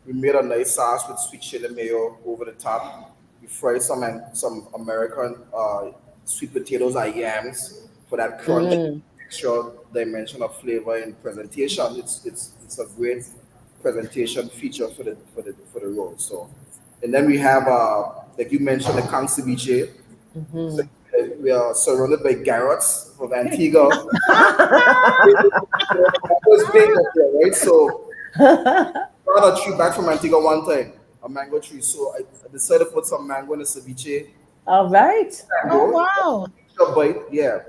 We made a nice sauce with sweet chili mayo over the top. We fried some American sweet potatoes and yams for that crunch, extra dimension of flavor and presentation. It's a great presentation feature for the roll. So, and then we have like you mentioned, the conch ceviche. So, we are surrounded by garrots from Antigua. That was big up there, right? So I got a tree back from Antigua one time, a mango tree. So I decided to put some mango in the ceviche. All right. Oh Mango, wow. a bite, yeah.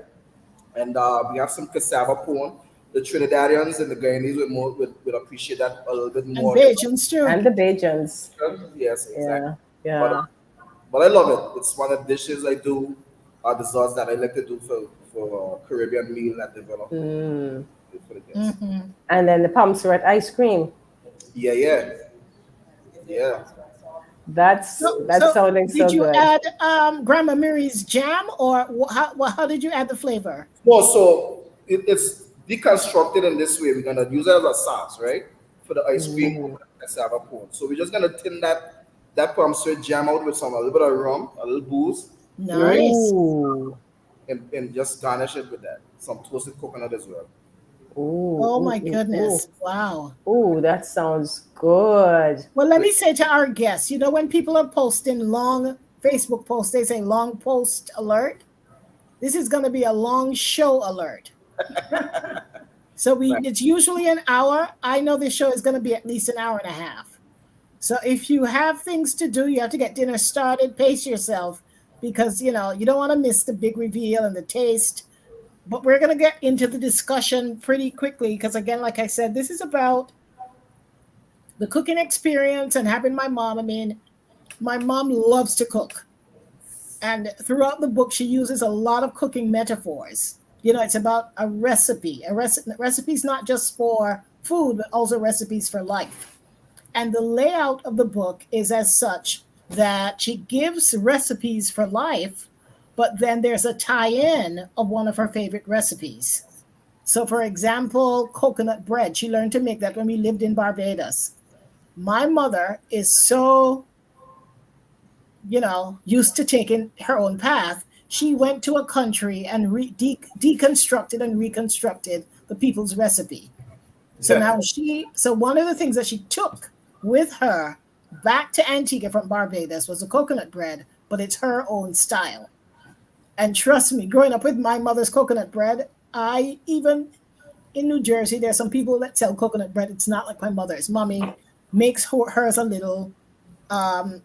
And we have some cassava pone. The Trinidadians and the Guyanese would appreciate that a little bit And more. Bajans too. And the Bajans. Yes, exactly. Yeah. But Yeah. but I love it. It's one of the dishes I do, desserts that I like to do for Caribbean meal that develop Mm. for the guests. Mhm. And then the palm syrup ice cream. Yeah, yeah, yeah. That's So sounding did so you good. add Grandma Mirie's jam, or how did you add the flavor? No, so it's deconstructed in this way. We're gonna use it as a sauce, right? For the ice cream Mm. over the cassava pone. So we're just gonna tin that palm syrup jam out with a little bit of rum, a little booze, Nice. Ooh. and just garnish it with that. Some toasted coconut as well. Ooh. Oh my Ooh. Ooh. Ooh. goodness. Wow. Ooh, that sounds good. Well, let me say to our guests, when people are posting long Facebook posts, they say long post alert. This is going to be a long show alert. So it's usually an hour. I know this show is going to be at least an hour and a half. So if you have things to do, you have to get dinner started, pace yourself because you don't want to miss the big reveal and the taste. But we're going to get into the discussion pretty quickly because again, like I said, this is about the cooking experience and having my mom. I mean, my mom loves to cook. And throughout the book, she uses a lot of cooking metaphors. It's about a recipe. Recipe is not just for food, but also recipes for life. And the layout of the book is as such that she gives recipes for life, but then there's a tie in of one of her favorite recipes. So, for example, coconut bread. She learned to make that when we lived in Barbados. My mother is so used to taking her own path. She went to a country and deconstructed and reconstructed the people's recipe. So Yeah. now so one of the things that she took with her back to Antigua from Barbados was a coconut bread, but it's her own style. And trust me, growing up with my mother's coconut bread, even in New Jersey, there's some people that sell coconut bread. It's not like my mother's. Mommy makes hers a little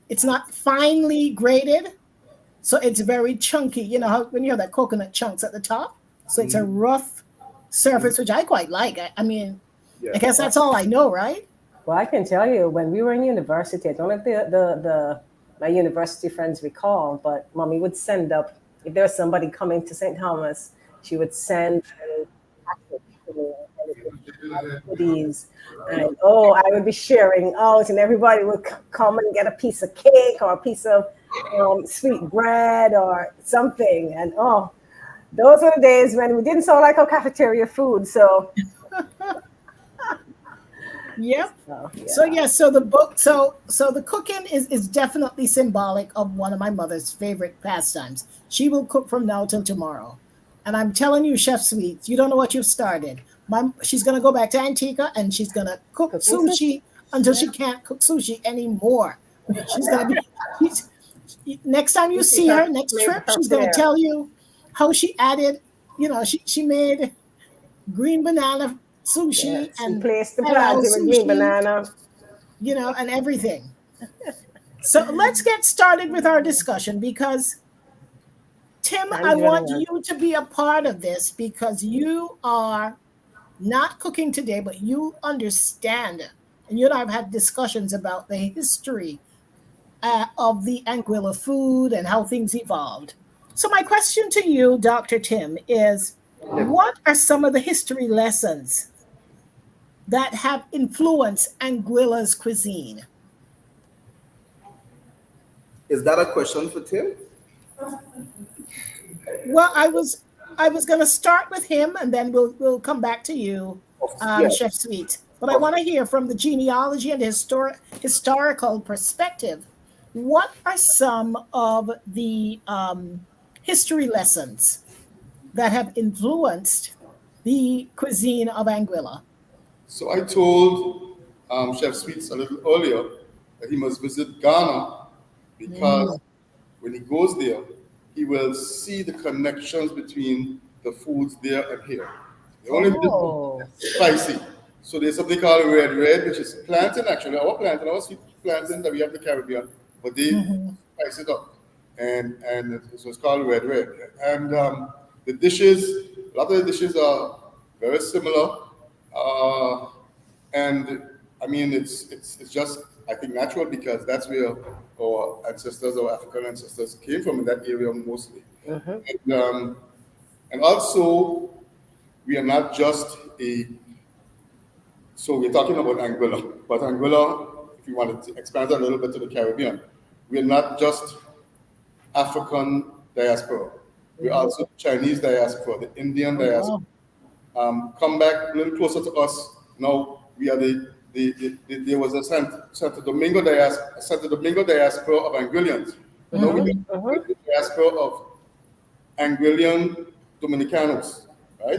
it's not finely grated, so it's very chunky. You know how when you have that coconut chunks at the top, so it's a rough surface, which I quite like. I mean, Yeah. I guess that's all I know, right? Well, I can tell you when we were in university, I don't know if the my university friends recall, but mommy would send up if there was somebody coming to St. Thomas, she would send a package to me and it would have goodies. And I would be sharing out, and everybody would come and get a piece of cake or a piece of sweet bread or something. And those were the days when we didn't sound like a cafeteria food. So Yep. yeah. So yes, so the book, so the cooking is definitely symbolic of one of my mother's favorite pastimes. She will cook from now till tomorrow, and I'm telling you, Chef Sweets, you don't know what you've started. She's gonna go back to Antigua and she's gonna cook Cooking sushi. sushi until she can't cook sushi anymore. She's gonna be. she's- Next time you see her, next Made trip, her she's gonna flair. tell you how she added. She made green banana sushi Yes, she and placed the hello plant with green sushi, banana. and everything. So let's get started with our discussion because Tim, Time's I running want out. you to be a part of this because you are not cooking today, but you understand, and you and I have had discussions about the history of the Anguilla food and how things evolved. So my question to you, Dr. Tim, is what are some of the history lessons that have influenced Anguilla's cuisine? Is that a question for Tim? Well, I was going to start with him, and then we'll come back to you, Yeah. Chef Sweet. But I want to hear from the genealogy and historical perspective. What are some of the history lessons that have influenced the cuisine of Anguilla? So I told Chef Sweets a little earlier that he must visit Ghana because when he goes there, he will see the connections between the foods there and here. The only difference Oh, is spicy. So there's something called red, which is plantain actually. Our sweet plantain that we have in the Caribbean, but they spice it up, and so it's called red. And the dishes, a lot of the dishes are very similar, and I mean it's just I think natural because that's where our ancestors, our African ancestors, came from in that area mostly, and also we are not just a. So we're talking about Anguilla, but Anguilla, if you wanted to expand that a little bit to the Caribbean, we're not just African diaspora. We're also Chinese diaspora, the Indian diaspora. Come back a little closer to us. Now we are there was a Santo Domingo diaspora of Anguillians. Now we are the diaspora of Anguillian Dominicanos, right?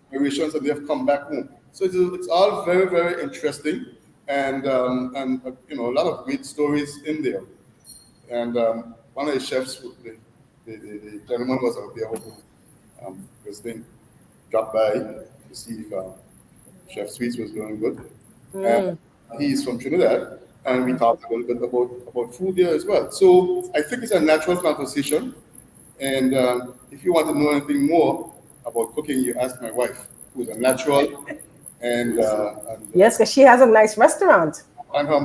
Generations and they have come back home. So it's all very, very interesting, and a lot of great stories in there. And one of the chefs, the gentleman was out there visiting, dropped by to see if Chef Sweets was doing good. And he's from Trinidad, and we talked a little bit about food there as well. So I think it's a natural conversation. And if you want to know anything more about cooking, you ask my wife, who's a natural. And yes, because she has a nice restaurant. And her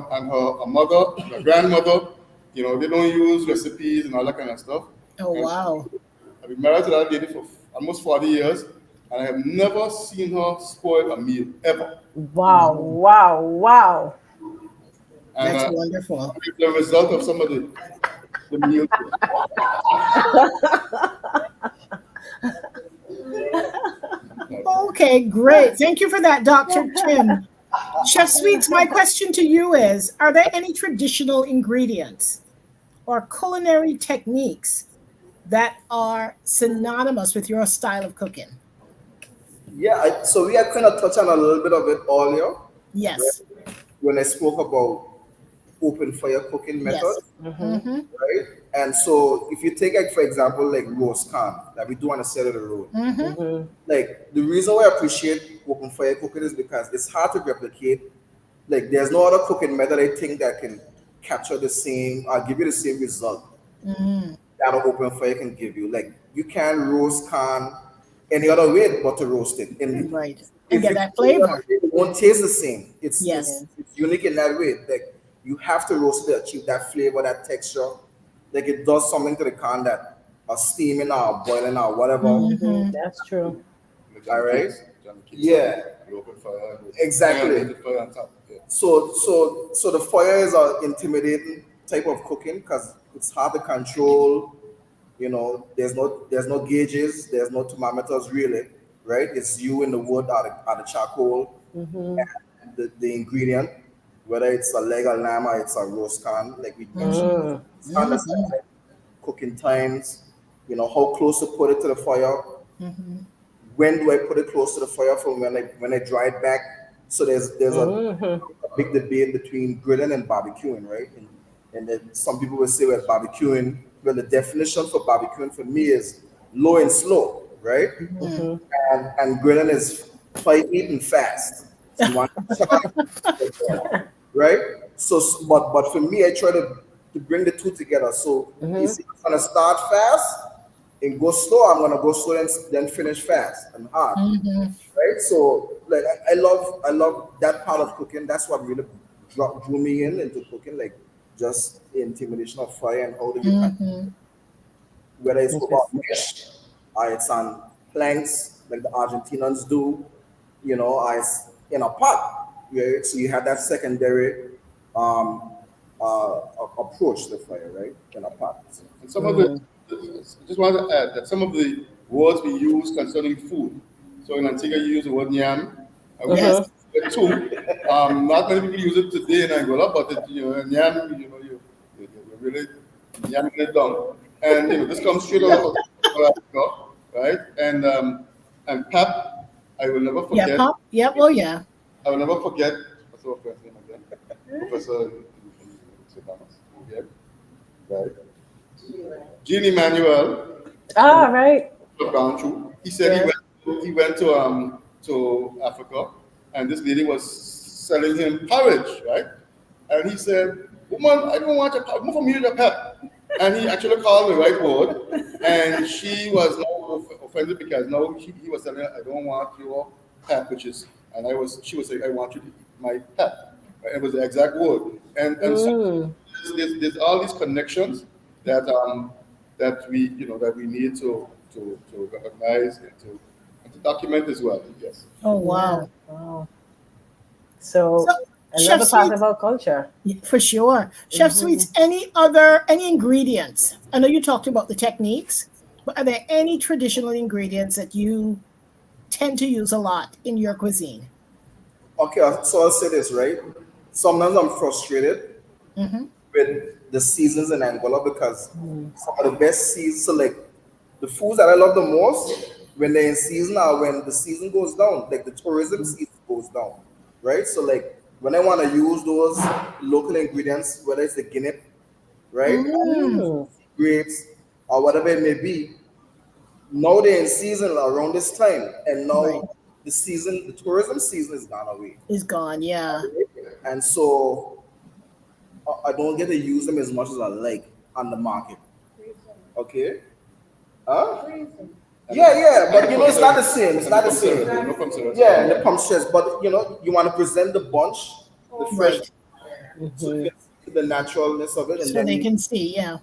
mother, her grandmother, they don't use recipes and all that kind of stuff. Oh, wow. I've been married to that lady for almost 40 years, and I have never seen her spoil a meal, ever. Wow. And, that's wonderful. The result of some of the meals. Okay, great. Thank you for that, Dr. Tim. Chef Sweets, my question to you is, are there any traditional ingredients or culinary techniques that are synonymous with your style of cooking? Yeah, so we had kind of touched on a little bit of it earlier. Yes. Right? When I spoke about open fire cooking method, right? And so if you take, like, for example, like roast corn that we do on the side of the road, like the reason why I appreciate open fire cooking is because it's hard to replicate. Like there's no other cooking method I think that can capture the same or give you the same result that an open fire can give you. Like you can roast corn any other way but to roast it. And right. And get that flavor. It won't taste the same. It's unique in that way. Like you have to roast it to achieve that flavor, that texture. Like it does something to the corn that are steaming or boiling or whatever. That's true. All right. Yeah. Exactly. So the fire is an intimidating type of cooking because it's hard to control. There's no gauges, there's no thermometers really, right? It's you in the wood or the charcoal, and the ingredient, whether it's a leg of lamb or it's a roast corn, like we mentioned, cooking times, how close to put it to the fire. When do I put it close to the fire from when I dry it back? So there's a big debate between grilling and barbecuing, right? And then some people will say, well, barbecuing. Well, the definition for barbecuing for me is low and slow, right? And grilling is quite eating fast. So you want right? So, but for me, I try to bring the two together. So you see, I'm gonna start fast and go slow. I'm gonna go slow and then finish fast and hard, right? So, like, I love that part of cooking. That's what really drew me into cooking, like just the intimidation of fire and how do you whether it's about mesh or it's on planks like the Argentinians do, or it's in a pot. Right? So you have that secondary approach to fire, right? In a pot. And some of the I just want to add that some of the words we use concerning food. So in Antigua, you use the word yam. Yes. Too. Not many people use it today in Anguilla, but yam, you're really yamming it down. And this comes straight out of Africa, right? And pap, I will never forget. Yeah, pap. Yep. Oh yeah. I will never forget. What's our friend's name again? Professor yeah, right? Jean Emmanuel. Ah, right. He said he went to Africa, and this lady was selling him porridge, right? And he said, "Woman, I don't want your porridge. Move from here, your pet." And he actually called the right word, and she was now offended because now he was telling her, "I don't want your pet," which is, and she was saying, "I want you to eat my pet." Right? It was the exact word, and so there's all these connections that that we that we need to recognize and to document as well. Yes. Oh, wow. Wow. So So, Chef another part Sweets, of our culture. for sure. Chef Sweets, any ingredients? I know you talked about the techniques, but are there any traditional ingredients that you tend to use a lot in your cuisine? Okay, so I'll say this, right? Sometimes I'm frustrated Hmm. with the seasons in Angola because some of the best seasons, so like the foods that I love the most when they're in season are when the season goes down, like the tourism season goes down, right? So like when I want to use those local ingredients, whether it's the guinea, right, Mm, Mm. grapes or whatever it may be, now they're in season around this time, and right. now the tourism season is gone away, Is gone. Yeah. and so I don't get to use them as much as I like on the market. Okay. Huh? Yeah, but you know it's not the same. It's not the same. No pump syrup. Yeah, and the pump stress, but you know you want to present the bunch, the fresh, Right. so you can see the naturalness of it, and So then they can see. Yeah.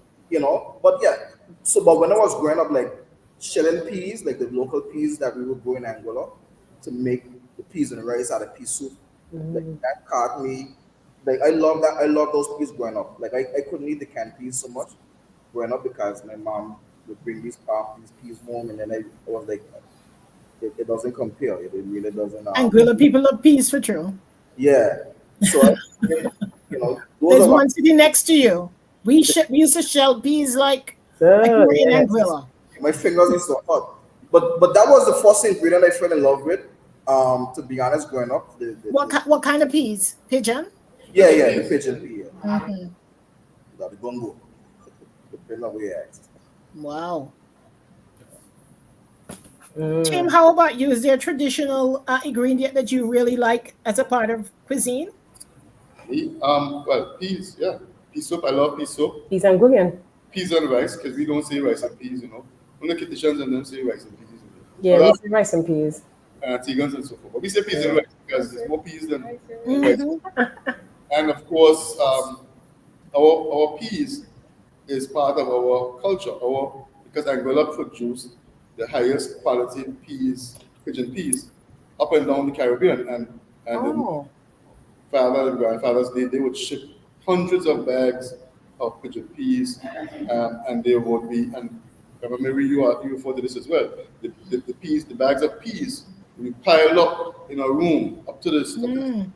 But yeah. So, but when I was growing up, like shelling peas, like the local peas that we would grow in Angola, to make the peas and rice out of pea soup, like that caught me. Like I love that. I love those peas growing up. Like I couldn't eat the canned peas so much growing up because my mom would bring these peas home, and then I was like, it doesn't compare. It really doesn't. Anguilla people love peas for true. Yeah. So those There's are one sitting next to you. We used to shell peas like we So were in yes. Anguilla. my fingers are so hot. But that was the first ingredient I fell in love with. To be honest, growing up, What kind of peas? Pigeon. yeah, the pigeon pea, Hmm. the gongo, depending on where you ask. Wow. Tim, Mm. how about you? Is there a traditional ingredient that you really like as a part of cuisine? Well, peas, yeah. Pea soup, I love pea soup. He's Anguillian. Peas and rice, because we don't say rice and peas. Only Kitchens and them say rice and peas. Yeah, we say rice and peas. Tigans and so forth. But we say peas and rice because there's more peas than rice. Hmm. And of course, our peas is part of our culture. Because Angola produced the highest quality peas, pigeon peas, up and down the Caribbean, and then Oh. father and grandfathers they would ship hundreds of bags of pigeon peas, and they would be and remember Mirie, you afforded this as well. The peas, the bags of peas, we pile up in a room up to Mm.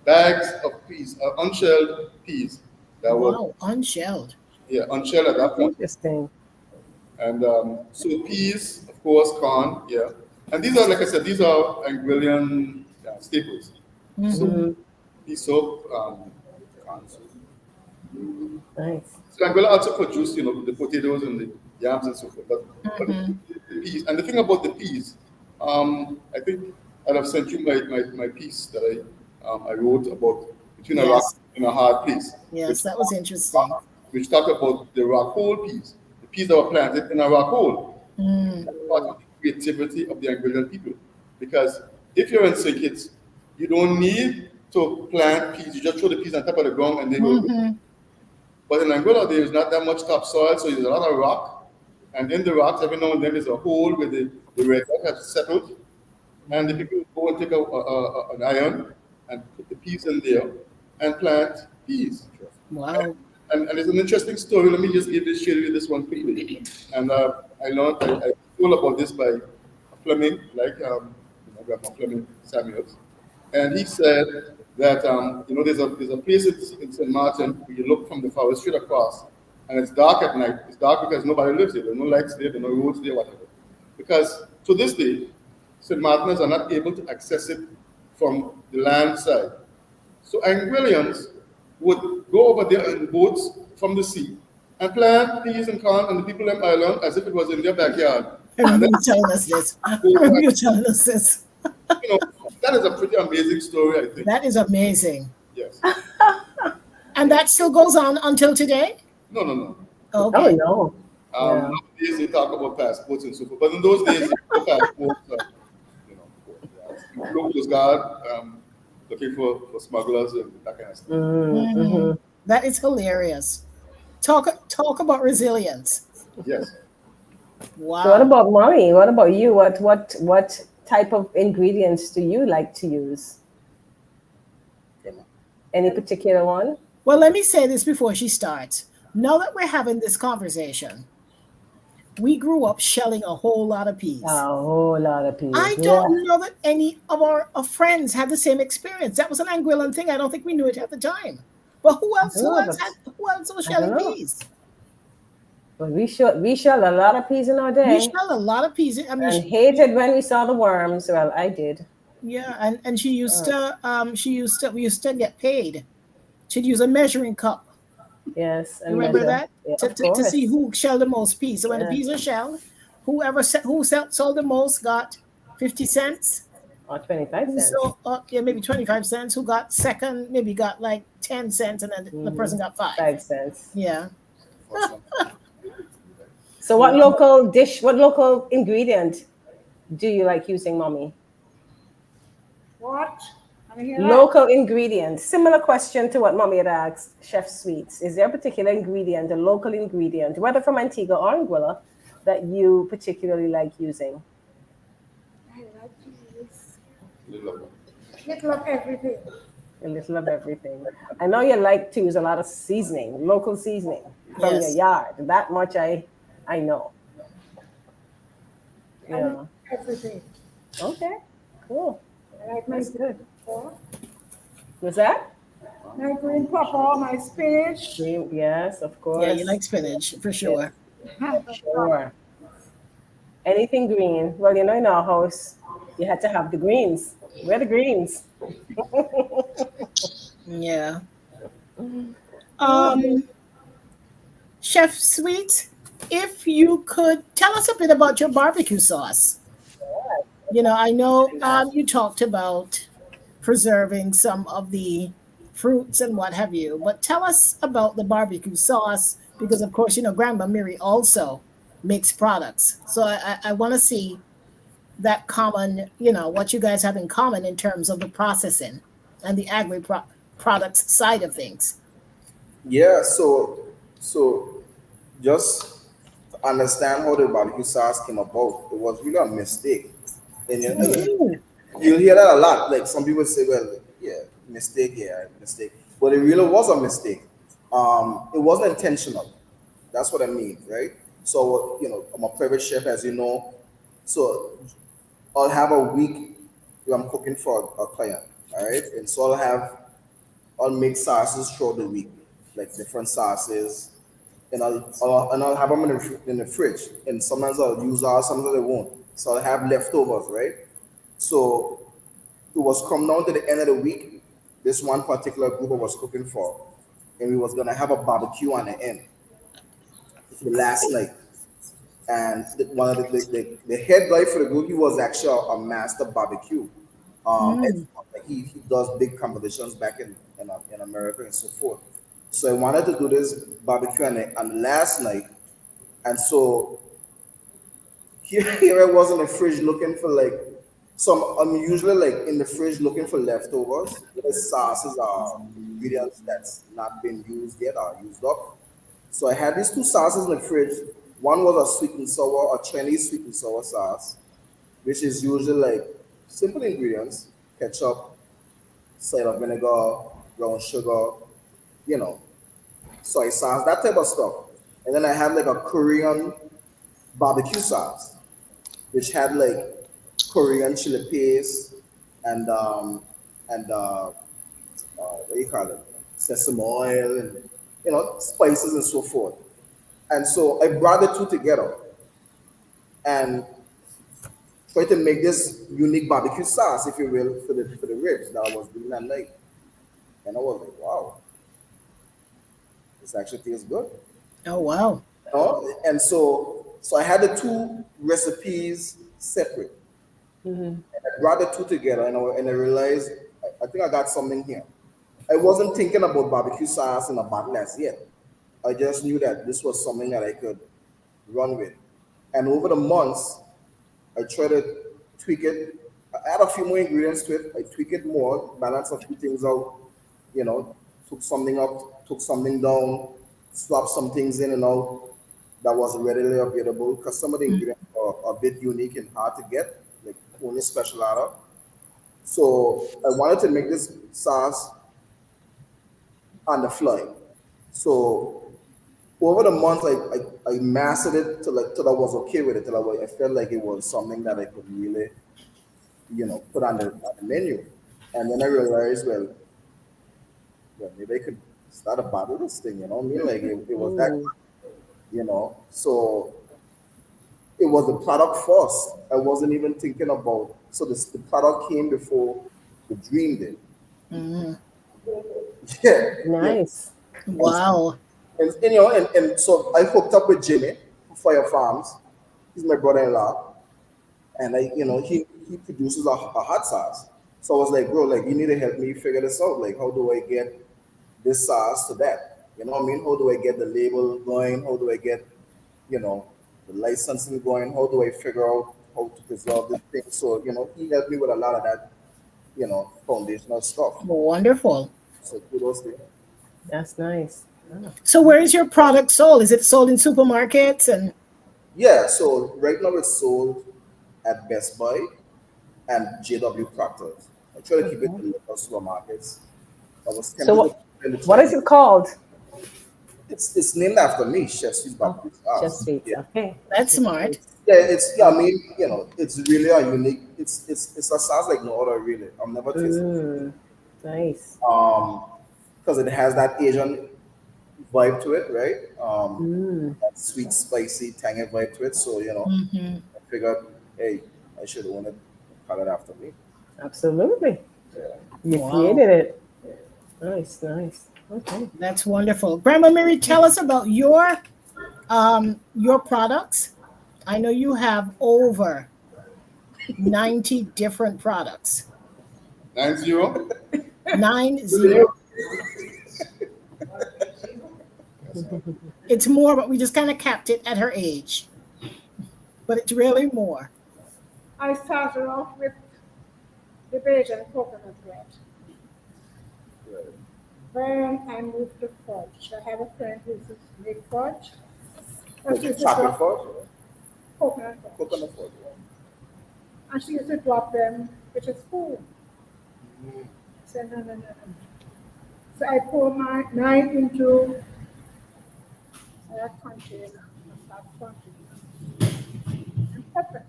bags of peas, unshelled peas that were Wow, unshelled. unshelled at that That's point. interesting. And so peas, of course, corn, yeah. And these are, like I said, these are Anguillian staples. So Hmm. pea soup, corn soup. Nice. So Anguilla also produced, the potatoes and the yams and so forth. But the peas, and the thing about the peas, I think I'd have sent you my piece that I wrote about between a rock Yes. and a hard place, Yes, that was interesting. which talked about the rock hole peas, the peas that were planted in a rock hole. Mm. That's part of the creativity of the Anguillan people. Because if you're in St. Kitts, you don't need to plant peas. You just throw the peas on top of the ground and they will grow. Hmm. But in Anguilla, there is not that much topsoil, so there's a lot of rock. And in the rocks, every now and then, there's a hole where the red rock has settled. And the people go and take an iron and put the peas in there and plant peas. Wow. And it's an interesting story. Let me just share you this one quickly. And I learned, I told about this by Fleming, Grandma Fleming Samuels. And he said that, there's a place in St. Martin where you look from the forest straight across, and it's dark at night. It's dark because nobody lives there. There are no lights there, there are no roads there, whatever. Because to this day, St. Martiners are not able to access it from the land side. So Anguillians would go over there in boats from the sea and plant peas and corn on the people on the island as if it was in their backyard. I And remember then you telling us this. I go remember back, you telling us this. you know, that is a pretty amazing story, I think. That is amazing. Yes. And that still goes on until today? No, no, no. Oh Okay. no. Yeah. Nowadays they talk about passports and so forth, but in those days, no passports, you know, no Coast Guard, looking for smugglers and that kind of stuff. Mm-hmm. That is hilarious. Talk about resilience. Yes. So what Wow. about mommy? What about you? What type of ingredients do you like to use? Any particular one? Well, let me say this before she starts. Now that we're having this conversation, we grew up shelling a whole lot of peas. A whole lot of peas. I don't know that any of our friends had the same experience. That was an Anguillan thing. I don't think we knew it at the time. But who else was shelling peas? But we shelled a lot of peas in our day. We shelled a lot of peas. I mean, and hated when we saw the worms. Well, I did. Yeah, and she used to we used to get paid. She'd use a measuring cup. Yes, and Remember measure. that Yeah, to see who shelled the most peas. So when the peas are shelled, who sold the most got 50 cents. Or 25 cents. So maybe 25 cents. Who got second maybe got like 10 cents, and then the person got 5 cents. Yeah. So what local ingredient do you like using, mommy? What? Local ingredient. Similar question to what mommy had asked Chef Sweets. Is there a particular ingredient, a local ingredient, whether from Antigua or Anguilla, that you particularly like using? I like to use Little of everything. A little of everything. I know you like to use a lot of seasoning, local seasoning from your yard. That much I know. Yeah. Everything. Okay. Cool. I like my That's good. pepper, Was that? my green pepper, my spinach. Yes, of course. Yeah, you like spinach for sure. Sure. Anything green. Well, in our house, you had to have the greens. Where are the greens? Yeah. Chef Sweet, if you could tell us a bit about your barbecue sauce. I know you talked about preserving some of the fruits and what have you, but tell us about the barbecue sauce because, of course, Grandma Mirie also makes products. So I want to see that common, what you guys have in common in terms of the processing and the products side of things. Yeah, so just to understand how the barbecue sauce came about, it was really a mistake. And you'll hear that a lot. Like some people say, well, yeah, mistake, but it really was a mistake. It wasn't intentional. That's what I mean, right? So I'm a private chef, as you know. So I'll have a week where I'm cooking for a client, all right? And so I'll make sauces throughout the week, like different sauces, and I'll have them in the fridge. And sometimes I'll use ours, sometimes I won't. So I'll have leftovers, right? So it was come down to the end of the week. This one particular group I was cooking for, and we was gonna have a barbecue on the end for the last night. And one of the head guy for the group, he was actually a master barbecue. And he does big competitions back in America and so forth. So I wanted to do this barbecue on the last night, and so here I was in the fridge looking for I'm usually like in the fridge looking for leftovers. The sauces are ingredients that's not been used yet or used up. So I had these two sauces in the fridge. One was a sweet and sour, a Chinese sweet and sour sauce, which is usually like simple ingredients: ketchup, cider vinegar, brown sugar, soy sauce, that type of stuff. And then I had like a Korean barbecue sauce, which had like Korean chili paste and what do you call it? Sesame oil and spices and so forth. And so I brought the two together and tried to make this unique barbecue sauce, if you will, for the ribs that I was doing that night. And I was like, wow, this actually tastes good. Oh wow. And so I had the two recipes separate. I brought the two together, and I realized I think I got something here. I wasn't thinking about barbecue sauce in a bottle as yet. I just knew that this was something that I could run with. And over the months, I tried to tweak it. I add a few more ingredients to it. I tweak it more, balance a few things out, you know, took something up, took something down, swapped some things in and out that was readily available because some of the ingredients are a bit unique and hard to get, like only special order. So I wanted to make this sauce on the fly. So over the months, I mastered it till I was okay with it. I felt like it was something that I could really, put on the menu. And then I realized, well, maybe I could start a bottle of this thing. You know what I mean? Like it was that, Mm. So it was the product first. I wasn't even thinking about. So the product came before the dream did. Mhm. Yeah, yeah. Nice. And Wow. and so I hooked up with Jimmy from Fire Farms. He's my brother-in-law, and he produces a hot sauce. So I was like, bro, like you need to help me figure this out. Like, how do I get this sauce to that? You know what I mean? How do I get the label going? How do I get, you know, the licensing going? How do I figure out how to preserve this thing? So, he helped me with a lot of that, foundational stuff. Wonderful. So kudos to him. That's nice. Oh. So where is your product sold? Is it sold in supermarkets and Yeah, so right now it's sold at Best Buy and JW Proctor's. I try to keep it Okay. in local supermarkets. I was So tempted to what, put in the what is Chinese. it called? It's named after me, Chef Sweet's Oh, Barbecue just Sauce. sweets. Yeah. Okay. that's Just smart? sweets. Yeah, I mean, it's really a unique. It's a sauce like no other really. I've never tasted it. Mm, nice. Because it has that Asian vibe to it, right? Mm, That sweet, spicy, tangy vibe to it. So Hmm. I figured, hey, I should want to call it after me. absolutely. Yeah. You Wow. created it. Nice, nice. Okay. That's wonderful. Grandma Mary, tell us about your products. I know you have over 90 different products. 90. 90. It's more, but we just kind of capped it at her age. But it's really more. I started off with the Belgian coconut bread. Right. Then I moved to fudge. I have a friend who used to make fudge. And Like she used to chocolate drop fudge, coconut fudge. coconut fudge. And she used to drop them with a spoon. Mm. I said, no, no, no, no. So I pour mine into a container and start fudging and pepper.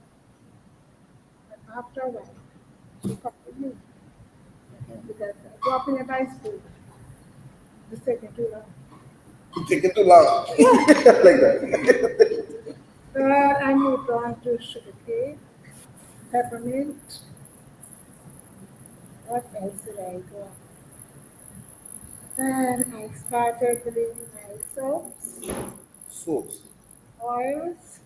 And after a while, she cut the meat because dropping it by spoon is taking too long. You take it too long, like that. Then I moved on to sugar cane, peppermint. What else did I go? And I started doing my soaps, Soaps. oils,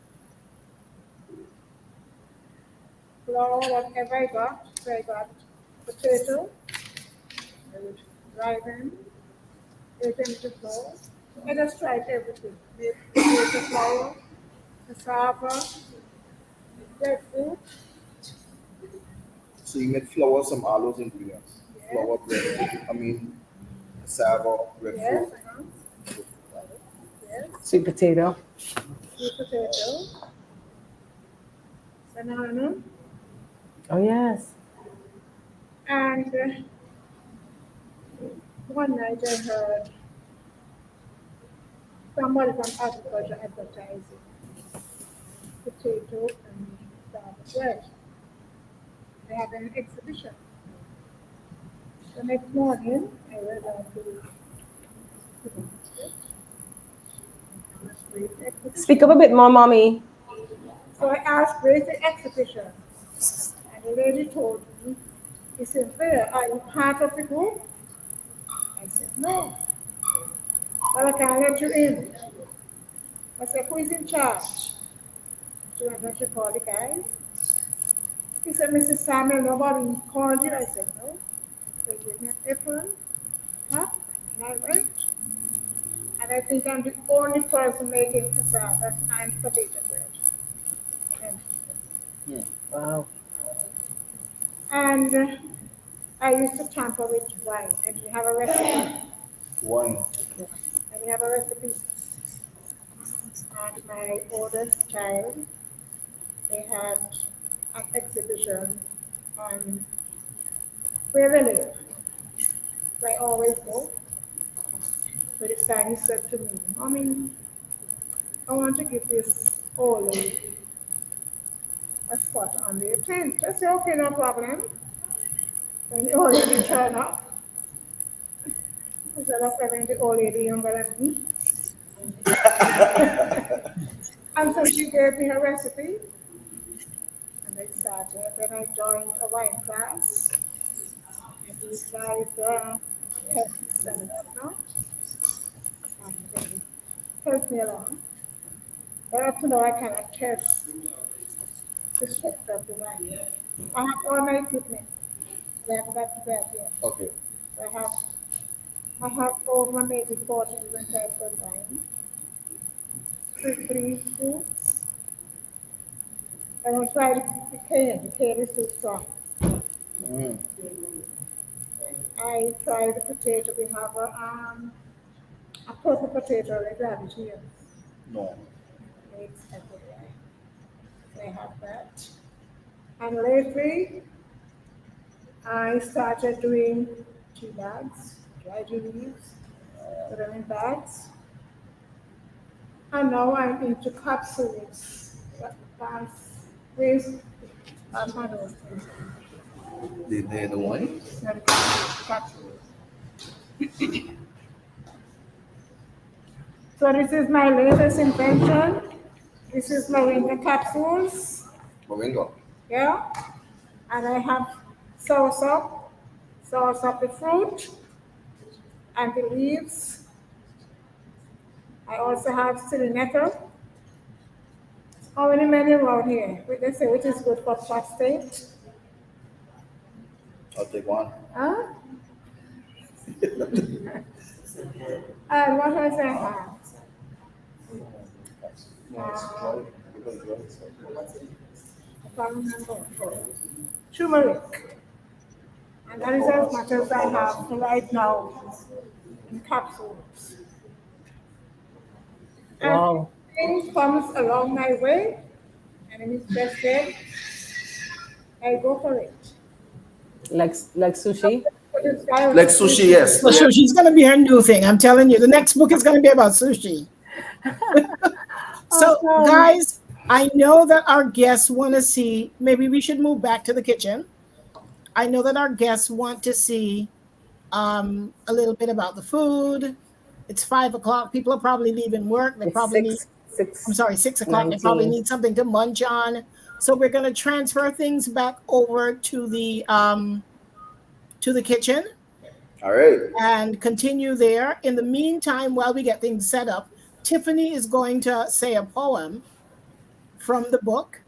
flour, whatever I got. So I got potato, I would dry them, put them into flour. I just tried everything. Made potato flour, cassava, breadfruit, So you make flour from all those ingredients. yes, Flour, bread. I mean, cassava, yes, breadfruit. yes, Sweet potato. sweet potato, banana, Oh yes. and one night I heard somebody from agriculture advertising potato and flour bread. They have an exhibition. The next morning, I went down to the market and asked where is the Speak exhibition. up a bit more, mommy. So I asked where is the exhibition, and the lady told me, he said, "Where are you part of the group?" I said, "No." "Well, I can't let you in." I said, "Who is in charge?" She went and she called the guys. He said, Mrs. Samuel, nobody called you. I said, no. So he gave me an apron, cup, and I went. And I think I'm the only person making cassava and potato bread. Wow. And I used to tamper with wine. I didn't have a recipe. One. I didn't have a recipe. And my oldest child, they had an exhibition on where they live. So I always go. But this time he said to me, Mommy, I want to give this old lady a spot on the tent. I said, okay, no problem. When the old lady turned up, I said, okay, the old lady younger than me. And so she gave me her recipe. And I started. Then I joined a wine class. And these guys helped me out. And they helped me along. But up to now, I cannot test the structure of the wine. I have all my equipment. But I haven't got to that yet. Okay. So I have over maybe 40 different types of wine. 3 fruits. I don't try the cane. The cane is too strong. I try the potato. We have a purple potato, like rabbit here. No. Makes everywhere. So I have that. And lately, I started doing tea bags, dry tea leaves, put them in bags. And now I'm into capsules. That's with my nose. The one? Capsules. So this is my latest invention. This is moringa capsules. Moringa. Yeah. And I have sauce up the fruit and the leaves. I also have city nettle. How many men around here? They say which is good for prostate. I'll take one. Huh? And what else I have? I can't remember. Turmeric. And that is as much as I have right now in capsules. Wow. Everything comes along my way, and if it's best there, I go for it. Like sushi. Like sushi, yes. So she's going to be her new thing. I'm telling you, the next book is going to be about sushi. So, Awesome. guys, I know that our guests want to see, maybe we should move back to the kitchen. I know that our guests want to see a little bit about the food. It's 5 o'clock. People are probably leaving work. They It's probably need, 6 o'clock. They probably 19. need something to munch on. So we're going to transfer things back over to the kitchen. All right. And continue there. In the meantime, while we get things set up, Tiffany is going to say a poem from the book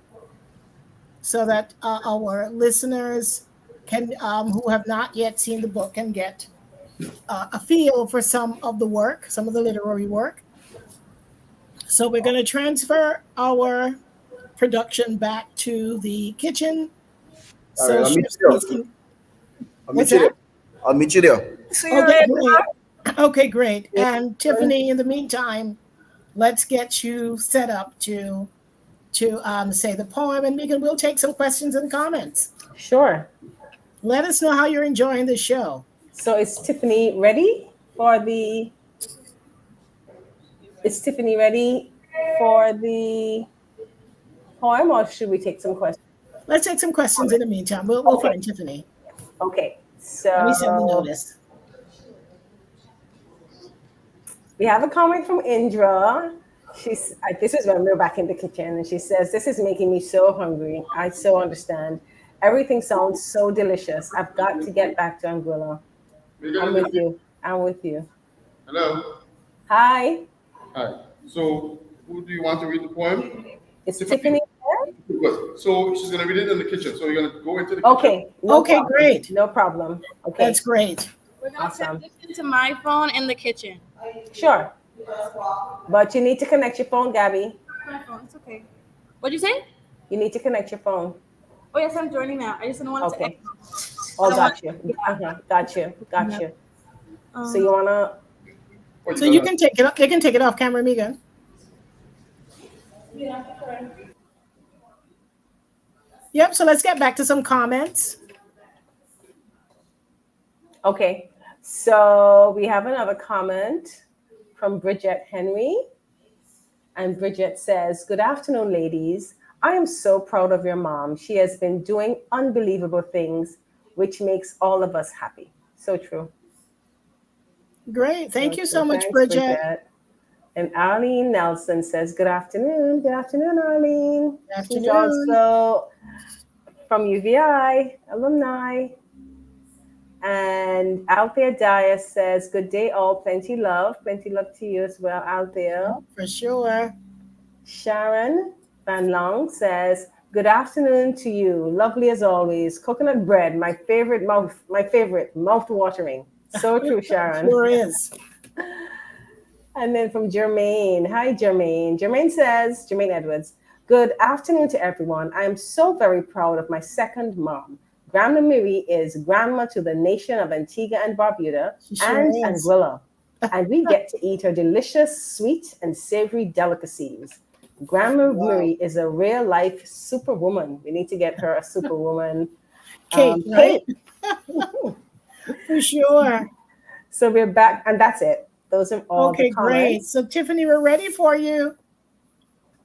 so that our listeners can, who have not yet seen the book, can get a feel for some of the work, some of the literary work. So we're going to transfer our production back to the kitchen. All So right, I'll meet Chef you Steve there. I'll what's meet you that? there. I'll meet you there. Okay, great. Okay, great. And Tiffany, in the meantime, let's get you set up to say the poem, and we'll take some questions and comments. Sure. Let us know how you're enjoying the show. So is Tiffany ready for the poem, or should we take some questions? Let's take some questions in the meantime. We'll find Tiffany. Okay. So Let me send the notice. We have a comment from Indra. This is when we're back in the kitchen, and she says, "This is making me so hungry. I so understand. Everything sounds so delicious. I've got to get back to Anguilla." I'm with you. Hello. Hi. Hi. So, who do you want to read the poem? Is Tiffany there? Good. So she's gonna read it in the kitchen. So you're gonna go into the kitchen. Okay. No Okay, problem. great. No problem. Okay. That's great. We're gonna Awesome. transition to my phone in the kitchen. Sure. But you need to connect your phone, Gabby. My phone, it's okay. What'd you say? You need to connect your phone. Oh yes, I'm joining now. I just didn't want it Okay. to. Oh, don't got you. Got you. Got you. So you wanna? So you can take it up. They can take it off camera, Megan. Yep. So let's get back to some comments. Okay. So we have another comment from Bridget Henry. And Bridget says, "Good afternoon, ladies. I am so proud of your mom. She has been doing unbelievable things, which makes all of us happy." So true. Great. Thank you so much, Thanks, Bridget. And Arlene Nelson says, "Good afternoon." Good afternoon, Arlene. Good afternoon. She's also from UVI alumni. And Althea Dyer says, "Good day, all. Plenty love to you as well, Althea." For sure. Sharon Van Long says, "Good afternoon to you. Lovely as always. Coconut bread, my favorite, mouth watering." So true, Sharon. Sure is. And then from Jermaine. Hi, Jermaine. Jermaine Edwards, "Good afternoon to everyone. I am so very proud of my second mom. Grandma Mirie is grandma to the nation of Antigua and Barbuda and Anguilla. And we get to eat her delicious, sweet, and savory delicacies. Grandma Mirie is a real life superwoman." We need to get her a superwoman Kate, right? For sure. So we're back, and that's it. Those are all Okay, the comments. great. So Tiffany, we're ready for you.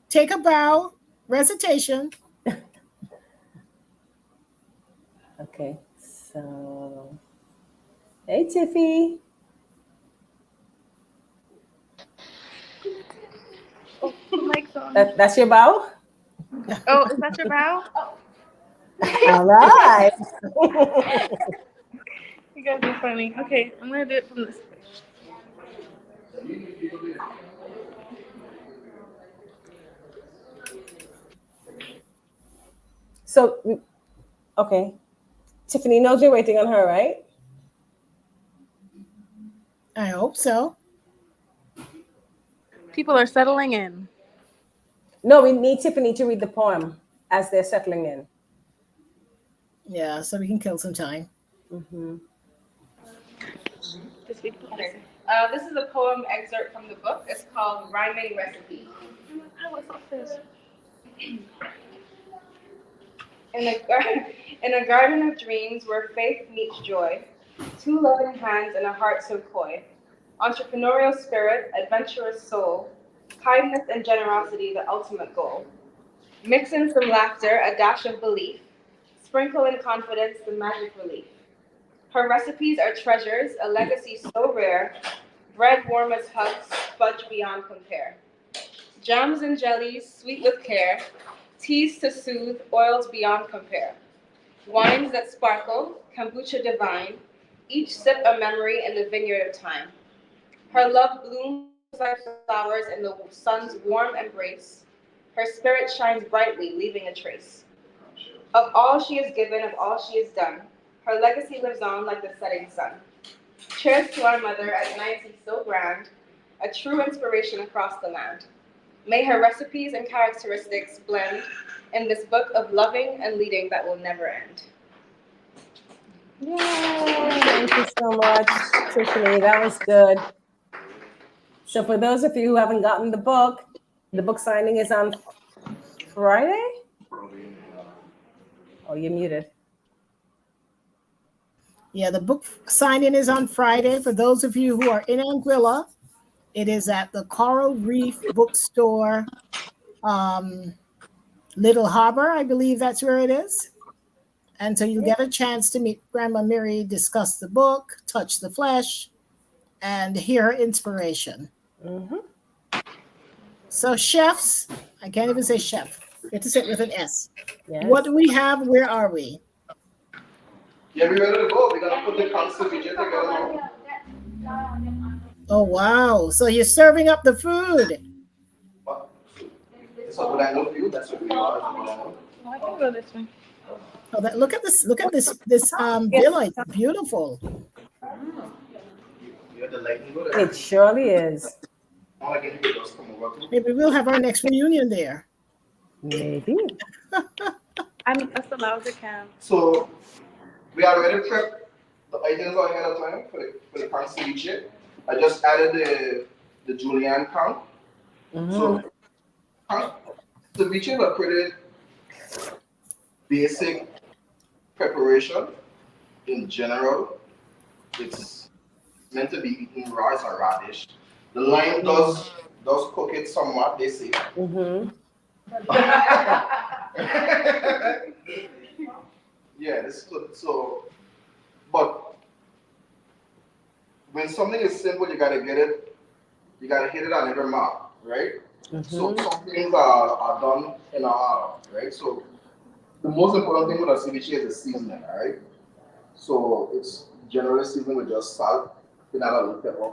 Take a bow, recitation. Okay, so hey, Tiffy. Oh, mic's on. That's your bow? Oh, is that your bow? Oh. All right. You guys are funny. Okay, I'm gonna do it from this way. So, okay. Tiffany knows you're waiting on her, right? I hope so. People are settling in. No, we need Tiffany to read the poem as they're settling in. Yeah, so we can kill some time. Mm-hmm. Okay. This is a poem excerpt from the book. It's called Rhyming Recipe. In a garden of dreams where faith meets joy, two loving hands and a heart so coy, entrepreneurial spirit, adventurous soul, kindness and generosity the ultimate goal. Mix in some laughter, a dash of belief, sprinkle in confidence the magic relief. Her recipes are treasures, a legacy so rare, bread warm as hugs, fudge beyond compare. Jams and jellies, sweet with care, teas to soothe, oils beyond compare. Wines that sparkle, kombucha divine, each sip a memory in the vineyard of time. Her love blooms like flowers in the sun's warm embrace. Her spirit shines brightly, leaving a trace. Of all she has given, of all she has done, her legacy lives on like the setting sun. Cheers to our mother at 90 so grand, a true inspiration across the land. May her recipes and characteristics blend in this book of loving and leading that will never end. Yay! Thank you so much, Tiffany. That was good. So for those of you who haven't gotten the book signing is on Friday? Oh, you're muted. Yeah, the book signing is on Friday. For those of you who are in Anguilla, it is at the Coral Reef Bookstore, Little Harbor. I believe that's where it is. And so you get a chance to meet Grandma Mirie, discuss the book, touch the flesh, and hear her inspiration. Mm-hmm. So chefs, I can't even say chef. You have to say it with an S. Yes. What do we have? Where are we? Yeah, we're ready to go. We're gonna put the constant together now. Oh wow! So you're serving up the food. What? That's what I know for you. That's what we are. I can go this way. Oh, look at this! Look at this villa. It's beautiful. You have the lighting good. It surely is. All I can do is come over to. Maybe we'll have our next reunion there. Maybe. I'm a salad can. So we already prepped the items ahead of time for the pan ceviche. I just added the julienne count. So ceviche is a pretty basic preparation in general. It's meant to be eaten raw as a radish. The lime does cook it somewhat, they say. Yeah, this is good. So, but when something is simple, you gotta hit it on every mark, right? So some things are done in a order, right? So the most important thing with a ceviche is the seasoning, right? So it's generally seasoned with just salt, then add a little pepper,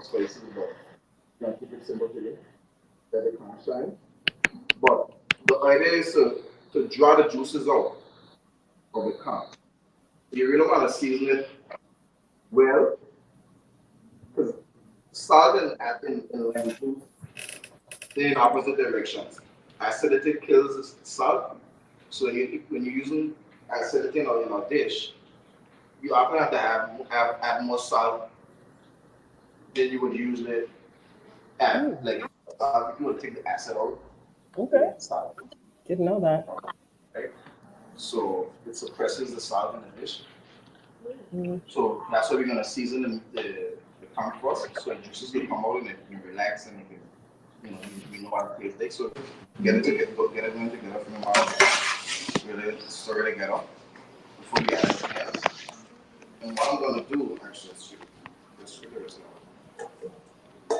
spicy, but you can keep it simple for you. Let it come shine. But the idea is to draw the juices out of the can. You really want to season it well, because salt and lime juice, they're in opposite directions. Acidity kills salt, so when you're using acidity in a dish, you often have to add more salt than you would usually add. Like if you would take the acid out. Okay. Salt. Didn't know that. Right? So it suppresses the salt in the dish. So that's why we're gonna season the can first, so the juices will come out and you relax and you know what it tastes like. So get it in together from your mouth, really stir it together before you add anything else. And what I'm gonna do actually is sugar as well.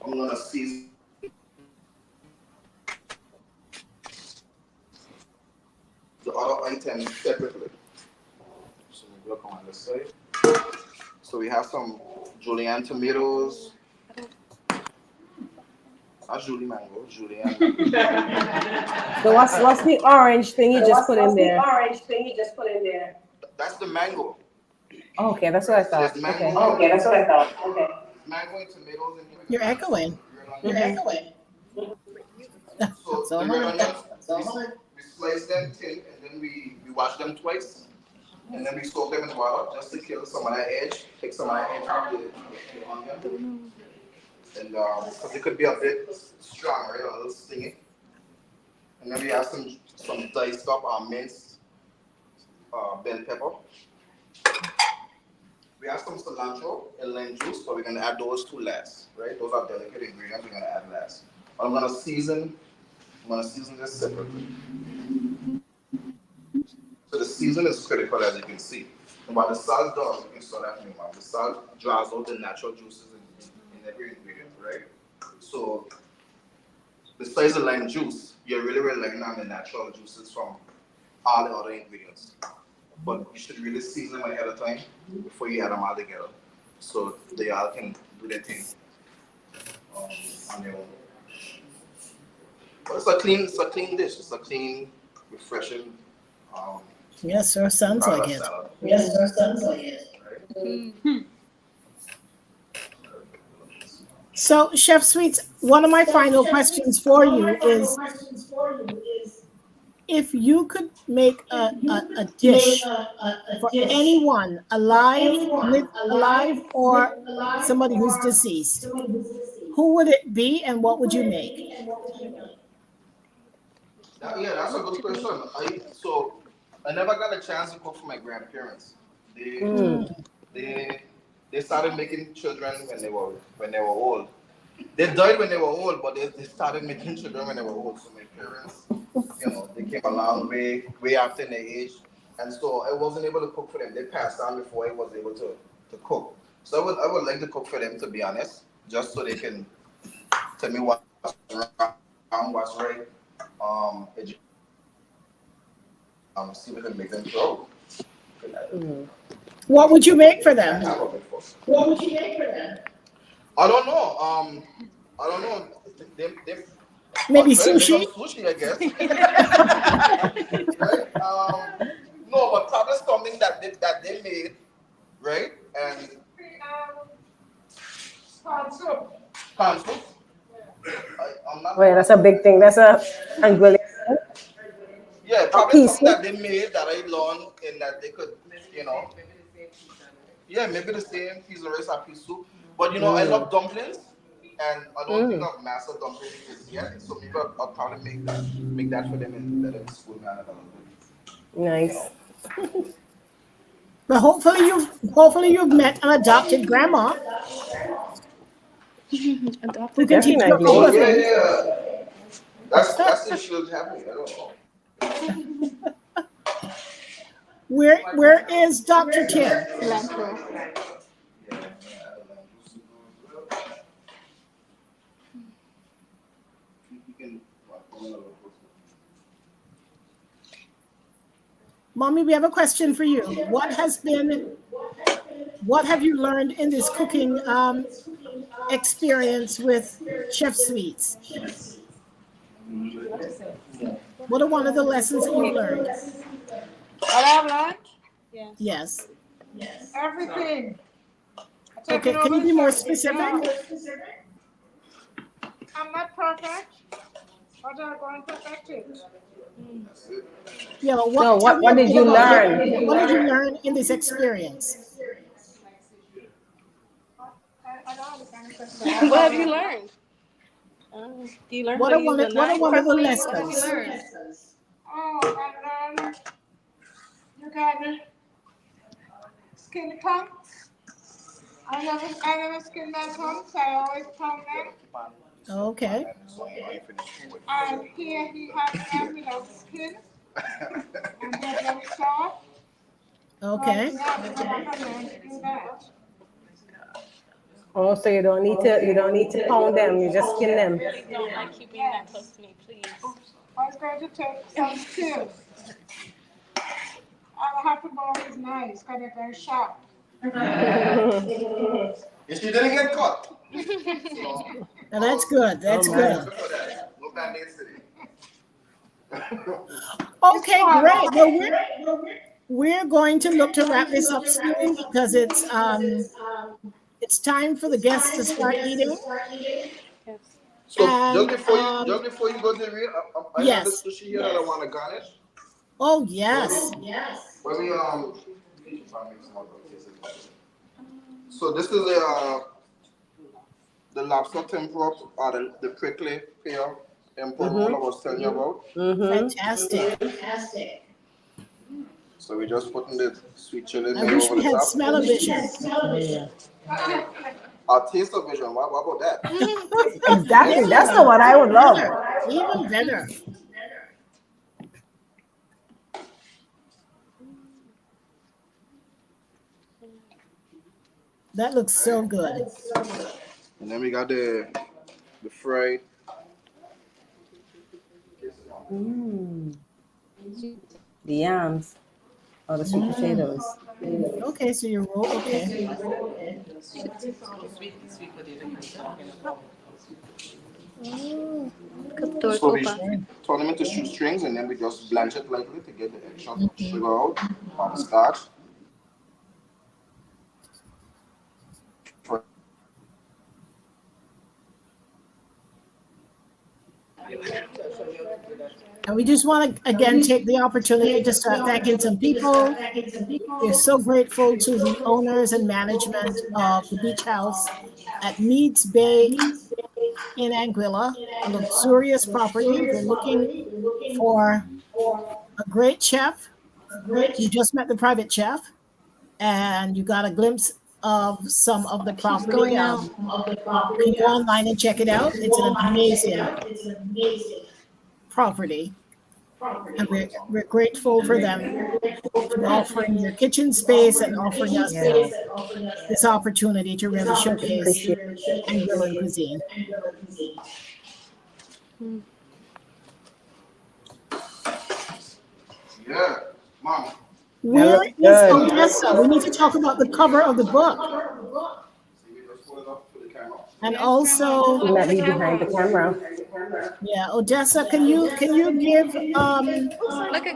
I'm gonna season the other items separately. So we look on this side. So we have some julienne tomatoes. Not Julie mango, julienne. So what's the orange thing you just put in there? That's the mango. Okay, that's what I thought. Mango. Okay. Okay. Mango and tomatoes in here. You're echoing. So the red onions, we slice them thin and then we wash them twice. And then we soak them in water just to kill some of that edge, take some of that edge out of the onion. And because it could be a bit strong, right? A little stingy. And then we have some diced up minced bell pepper. We have some cilantro and lime juice, but we're gonna add those two last, right? Those are delicate ingredients we're gonna add last. But I'm gonna season this separately. So the season is critical, as you can see. And what the salt does, you can saw that from your mouth. The salt draws out the natural juices in every ingredient, right? So besides the lime juice, you're really relying on the natural juices from all the other ingredients. But you should really season them ahead of time before you add them all together, so they all can do their thing on their own. But it's a clean dish. It's a clean, refreshing. Yes, sir. Sounds like it. Right? So, Chef Sweets, one of my final questions for you is, if you could make a dish for anyone, alive or somebody who's deceased, who would it be and what would you make? Yeah, that's a good question. I never got a chance to cook for my grandparents. They started making children when they were old. They died when they were old, but they started making children when they were old. So my parents, they came a long way after their age, and so I wasn't able to cook for them. They passed on before I was able to cook. So I would like to cook for them, to be honest, just so they can tell me what's wrong, what's right. See if we can make them grow. What would you make for them? I don't know. Maybe try to make some sushi? sushi, I guess. Right? No, but probably something that they made, right? And Corn soup. corn soup. I'm not. Wait, that's a big thing. That's a Anguillian Yeah, a probably piece something soup. that they made that I learned and that they could, you know. Yeah, maybe the same piece of rice or piece soup. But I love dumplings, and I don't think I've mastered dumplings yet. So maybe I'll probably make that for them in the school man. Nice. But hopefully you've met an adopted grandma who Adopted can teach you a Definitely. couple Oh of yeah, things. yeah. That's the issue happening. I don't know. Where is Dr. Tim? cilantro. Mommy, we have a question for you. What have you learned in this cooking experience with Chef Sweets? What are one of the lessons that you've learned? What I've learned? Yes. Everything. I take Okay, it can over you the be more top. specific? I'm not perfect, but I'm going to perfect it. Yeah, but No, tell me what a did bit you about learn? what did you learn in this experience? I don't understand the question. What have you learned? Do you learn how What to are use the what are knife one of the properly? What have you lessons? learned? Oh, and then you got skin pump. I never skin that pump, so I always pump them. Okay. And here he has them without skin, and they're very soft. Okay. So I have to learn to do that. Oh, so you don't need to pound them. You just skin them. Really don't like you being that close to me, please. I was going to take some skills. I have to borrow his knives because they're very sharp. If she didn't get caught. Now that's good. Oh That's my. good. No band-aids today. Okay, great. Well, we're going to look to wrap this up soon because it's time for the guests to start eating. Yes. So And just before you go to the real, I have this yes. sushi here that I want to garnish. Oh yes. When we So this is the lobster tempura or the prickly pear tempura roll I was telling you about. Fantastic. So we just putting the sweet chili I there wish over we the had top. smell-o-vision. Our taste of vision. What about that? Exactly. That's the one I would love. Even better. That looks so good. And then we got the fried. The yams or the sweet potatoes. Okay, so you roll. Okay. So we turn them into shoestrings and then we just blanch it lightly to get the extra sugar out or the starch. And we just want to again take the opportunity to start thanking some people. We're so grateful to the owners and management of the beach house at Mead's Bay in Anguilla, a luxurious property. We're looking for a great chef. You just met the private chef, and you got a glimpse of some of the Keeps property. going out. You can go online and check it out. It's an amazing property. And we're grateful for them for offering their kitchen space and offering us this opportunity to really showcase Appreciate Anguillan cuisine. Yeah, Mom. Where is good. Odessa? We need to talk about the cover of the book. See, we just pull it up to the camera. And also, You might be behind the camera. Yeah, Odessa, can you give Look at hand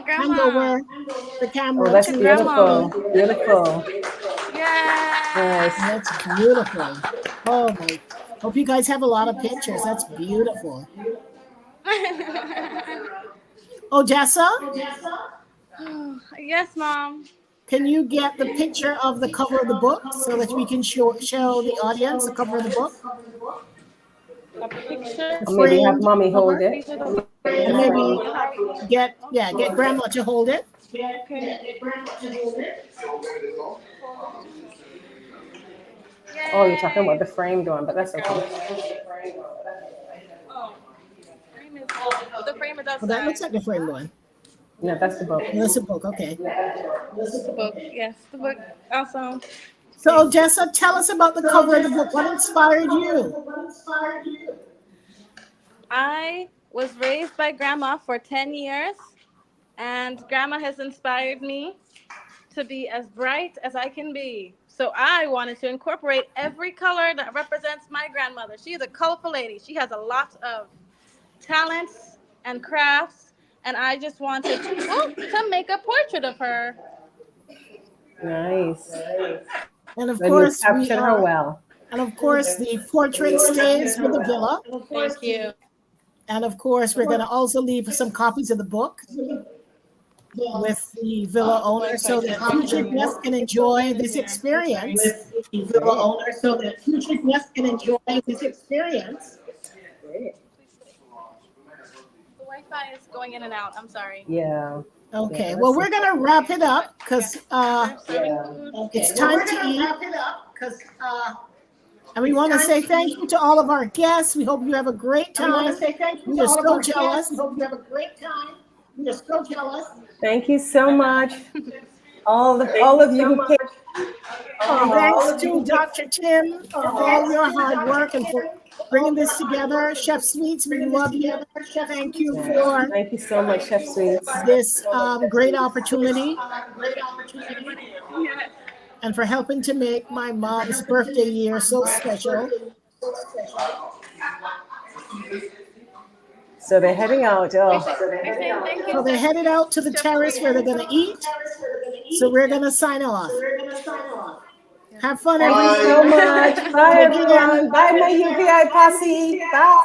grandma. over the Oh, camera that's to Grandma. beautiful. Beautiful. Yeah. Nice. That's beautiful. Oh my! Hope you guys have a lot of pictures. That's beautiful. Odessa, Yes, mom. can you get the picture of the cover of the book so that we can show the audience the cover of the book, A picture. the Or maybe have framed mommy hold cover, it. These are the and The frames. frame. maybe You'll have. get grandma to hold it. Okay. Oh, you're talking about Yay. the framed one, but that's okay. Oh, frame is. The frame is Well, that looks outside. like the framed one. No, that's the book. Well, that's a book. Okay. The book. Yes, the book. Awesome. So Odessa, tell us about the cover of the book. What inspired you? I was raised by grandma for 10 years, and grandma has inspired me to be as bright as I can be. So I wanted to incorporate every color that represents my grandmother. She is a colorful lady. She has a lot of talents and crafts, and I just wanted to make a portrait of her. Nice. And of Well, you course, captured her well. the portrait stays with the villa. Thank you. And of course, we're going to also leave some copies of the book with the villa owner so that future guests can enjoy this experience. The Wi-Fi is going in and out. I'm sorry. Yeah. Okay, Yeah, well, that's we're going to wrap it up because They're serving food. it's time to eat. And we want to say thank you to all of our guests. We hope you have a great time. We are so jealous. Thank you so much. All of you who came. And thanks to Dr. Tim for all your hard work and for bringing this together. Chef Sweets, we love you. Thank you for Thank you so much, Chef Sweets. this great opportunity and for helping to make my mom's birthday year so special. So they're heading out. Oh. So they're headed out to the terrace where they're going to eat. So we're going to sign off. Have fun, Thank everyone. you so much. Bye, Take everyone. care. Bye, my UPI posse. Bye.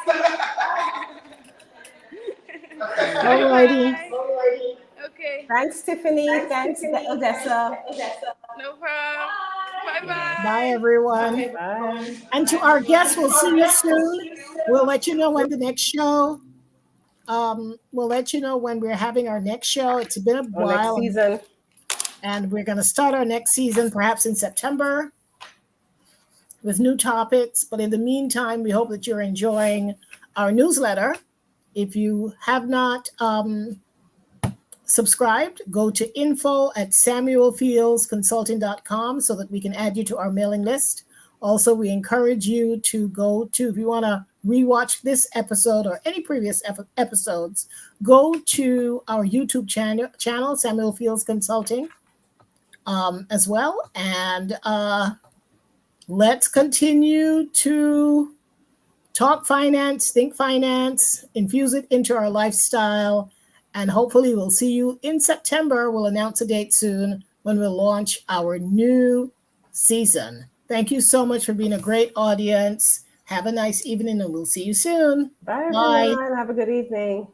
All righty. Okay. Thanks, Tiffany. Thanks, Odessa. No problem. Bye-bye. Bye, everyone. Bye. And to our guests, we'll see you soon. We'll let you know when the next show. We'll let you know when we're having our next show. It's been a while. Next season. And we're going to start our next season perhaps in September with new topics. But in the meantime, we hope that you're enjoying our newsletter. If you have not subscribed, go to info@samuelfieldsconsulting.com so that we can add you to our mailing list. Also, we encourage you to go to, if you want to rewatch this episode or any previous episodes, go to our YouTube channel, Samuel Fields Consulting, as well. And let's continue to talk finance, think finance, infuse it into our lifestyle. And hopefully we'll see you in September. We'll announce a date soon when we'll launch our new season. Thank you so much for being a great audience. Have a nice evening and we'll see you soon. Bye, everyone. Have a good evening.